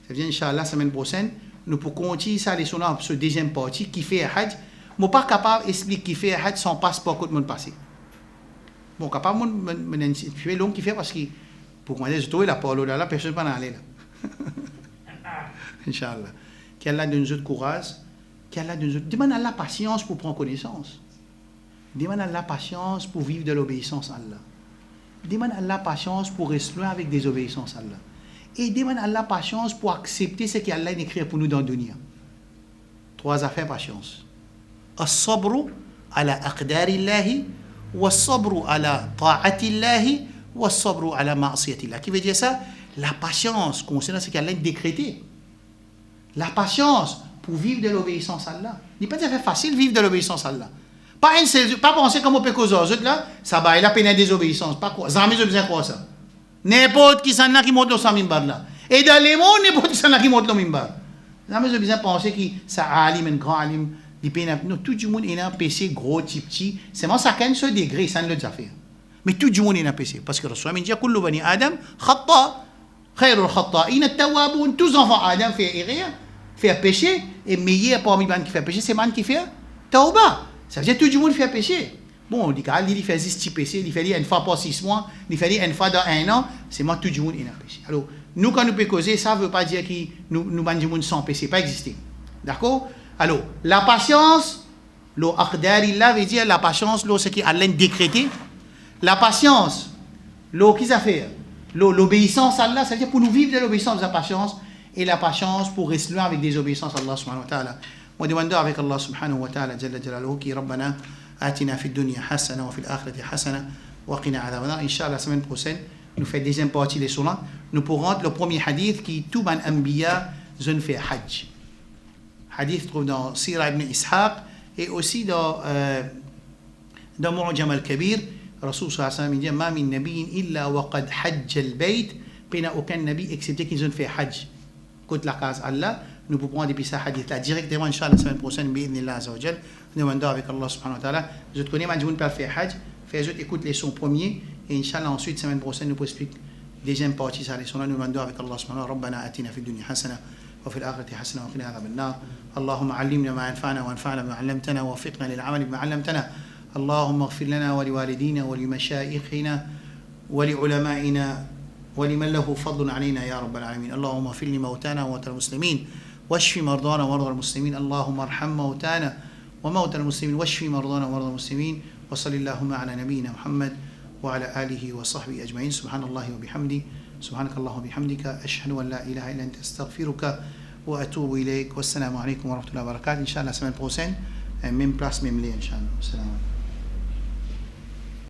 ça vient Inch'Allah, semaine prochaine, nous pourrons continuer ça, les sur ce deuxième partie, qui fait Hajj. Je ne suis pas capable d'expliquer qui fait Hajj sans passeport que le monde passe. Bon, capable de faire long qui fait parce que, pour moi, je trouve la parole là, personne ne peut en aller là. Inch'Allah. Qu'Allah donne nous courage, qu'Allah donne nous. Demande à la patience pour prendre connaissance. Demande à la patience pour vivre de l'obéissance à Allah. Demande à la patience pour rester loin avec des obéissances à Allah. Et demande à la patience pour accepter ce qu'Allah a écrit pour nous dans le dunya. 3 affaires patience. As-sabru ala aqdarillahi, was-sabru ala ta'atillahi, was-sabru ala ma'asiyatillah. Qui veut dire ça? La patience concernant ce qu'Allah a décrété. La patience pour vivre de l'obéissance à Allah. Il n'est pas très facile de vivre de l'obéissance à Allah. Pas penser comme on peut causer aux autres là, ça va, il a peine de désobéissance. Pas quoi. Jamais je besoin quoi ça. N'importe qui s'en a qui monte dans mimbar là. Et dans les mondes, n'importe qui s'en a qui monte dans mimbar. Jamais je besoin penser que ça alim, un grand alim, il peine. Non, tout le monde est un péché gros, petit. C'est moi ça qu'un seul degré, ça ne l'a déjà fait. Mais tout le monde est un péché. Parce que Rasul dit, kullu bani Adam, khata, khairul khata'in at-tawwabun. Tous les enfants Adam fait erreur, fait péché, et meilleur parmi les gens qui fait péché, c'est les gens qui fait tawba. Ça veut dire que tout le monde fait péché. Bon, on dit qu'il fait 10 petits péchés, il fait une fois par 6 mois, il fait une fois dans 1 an, c'est moi tout le monde est un péché. Alors, nous, quand nous pouvons causer, ça ne veut pas dire que nous sommes sans péché, pas exister. D'accord? Alors, la patience, l'aqdarillah veut dire la patience, c'est ce qui Allah a décrété. La patience, qu'est-ce que ça fait? L'obéissance à Allah, ça veut dire pour nous vivre de l'obéissance, la patience, et la patience pour rester loin avec des obéissances à Allah subhanahu wa ta'ala. ودمنا avec Allah subhanahu wa ta'ala جل جلاله كي ربنا آتنا في الدنيا حسنة وفي الآخرة حسنة وقنا عذاب النار. Inch'Allah, la semaine prochaine, nous faisons deuxième partie des sourats. Nous pourrons le premier hadith qui tout ban anbiya zone fait hajj. Hadith trouve dans Sira ibn Ishaq et aussi dans Mu'jam al-Kabir. Rasul sallallahu alayhi wa sallam dit ma min nabiyyin illa wa qad hajja al-bayt. Pena aucun nabi excepté qu'ils ont fait hajj. Côte la case Allah. Nous pouvons prendre depuis ce hadith-là directement, Inch'Allah, la semaine prochaine, bi'idhnillah azza wa jal. Nous demandons avec Allah subhanahu wa ta'ala. Je te connais, Madjoun peut faire hajj. Fais autres, écoute les sons premiers. Et Inch'Allah, ensuite, la semaine prochaine, nous pouvons expliquer deuxième partie, ça les sons là. Nous demandons avec Allah subhanahu wa ta'ala. Rabbana atina fi dunya hasana. وفي الآخرة حسنة وقنا عذاب النار. اللهم علمنا ما ينفعنا وانفعنا بما علمتنا ووفقنا للعمل بما علمتنا. اللهم اغفر لنا ولوالدينا ولمشايخنا ولعلمائنا ولمن له فضل علينا يا رب العالمين. اللهم اغفر لموتانا وموتى المسلمين واشف مرضانا ومرضى المسلمين. اللهم ارحم موتانا وموتى المسلمين واشف مرضانا ومرضى المسلمين. وصل اللهم على نبينا محمد وعلى آله وصحبه أجمعين. سبحان الله وبحمده سبحانك اللهم وبحمدك أشهد أن لا إله إلا أنت أستغفرك وأتوب إليك. والسلام عليكم ورحمة الله وبركاته. إن شاء الله la semaine prochaine même place même lieu إن شاء الله. السلام عليكم.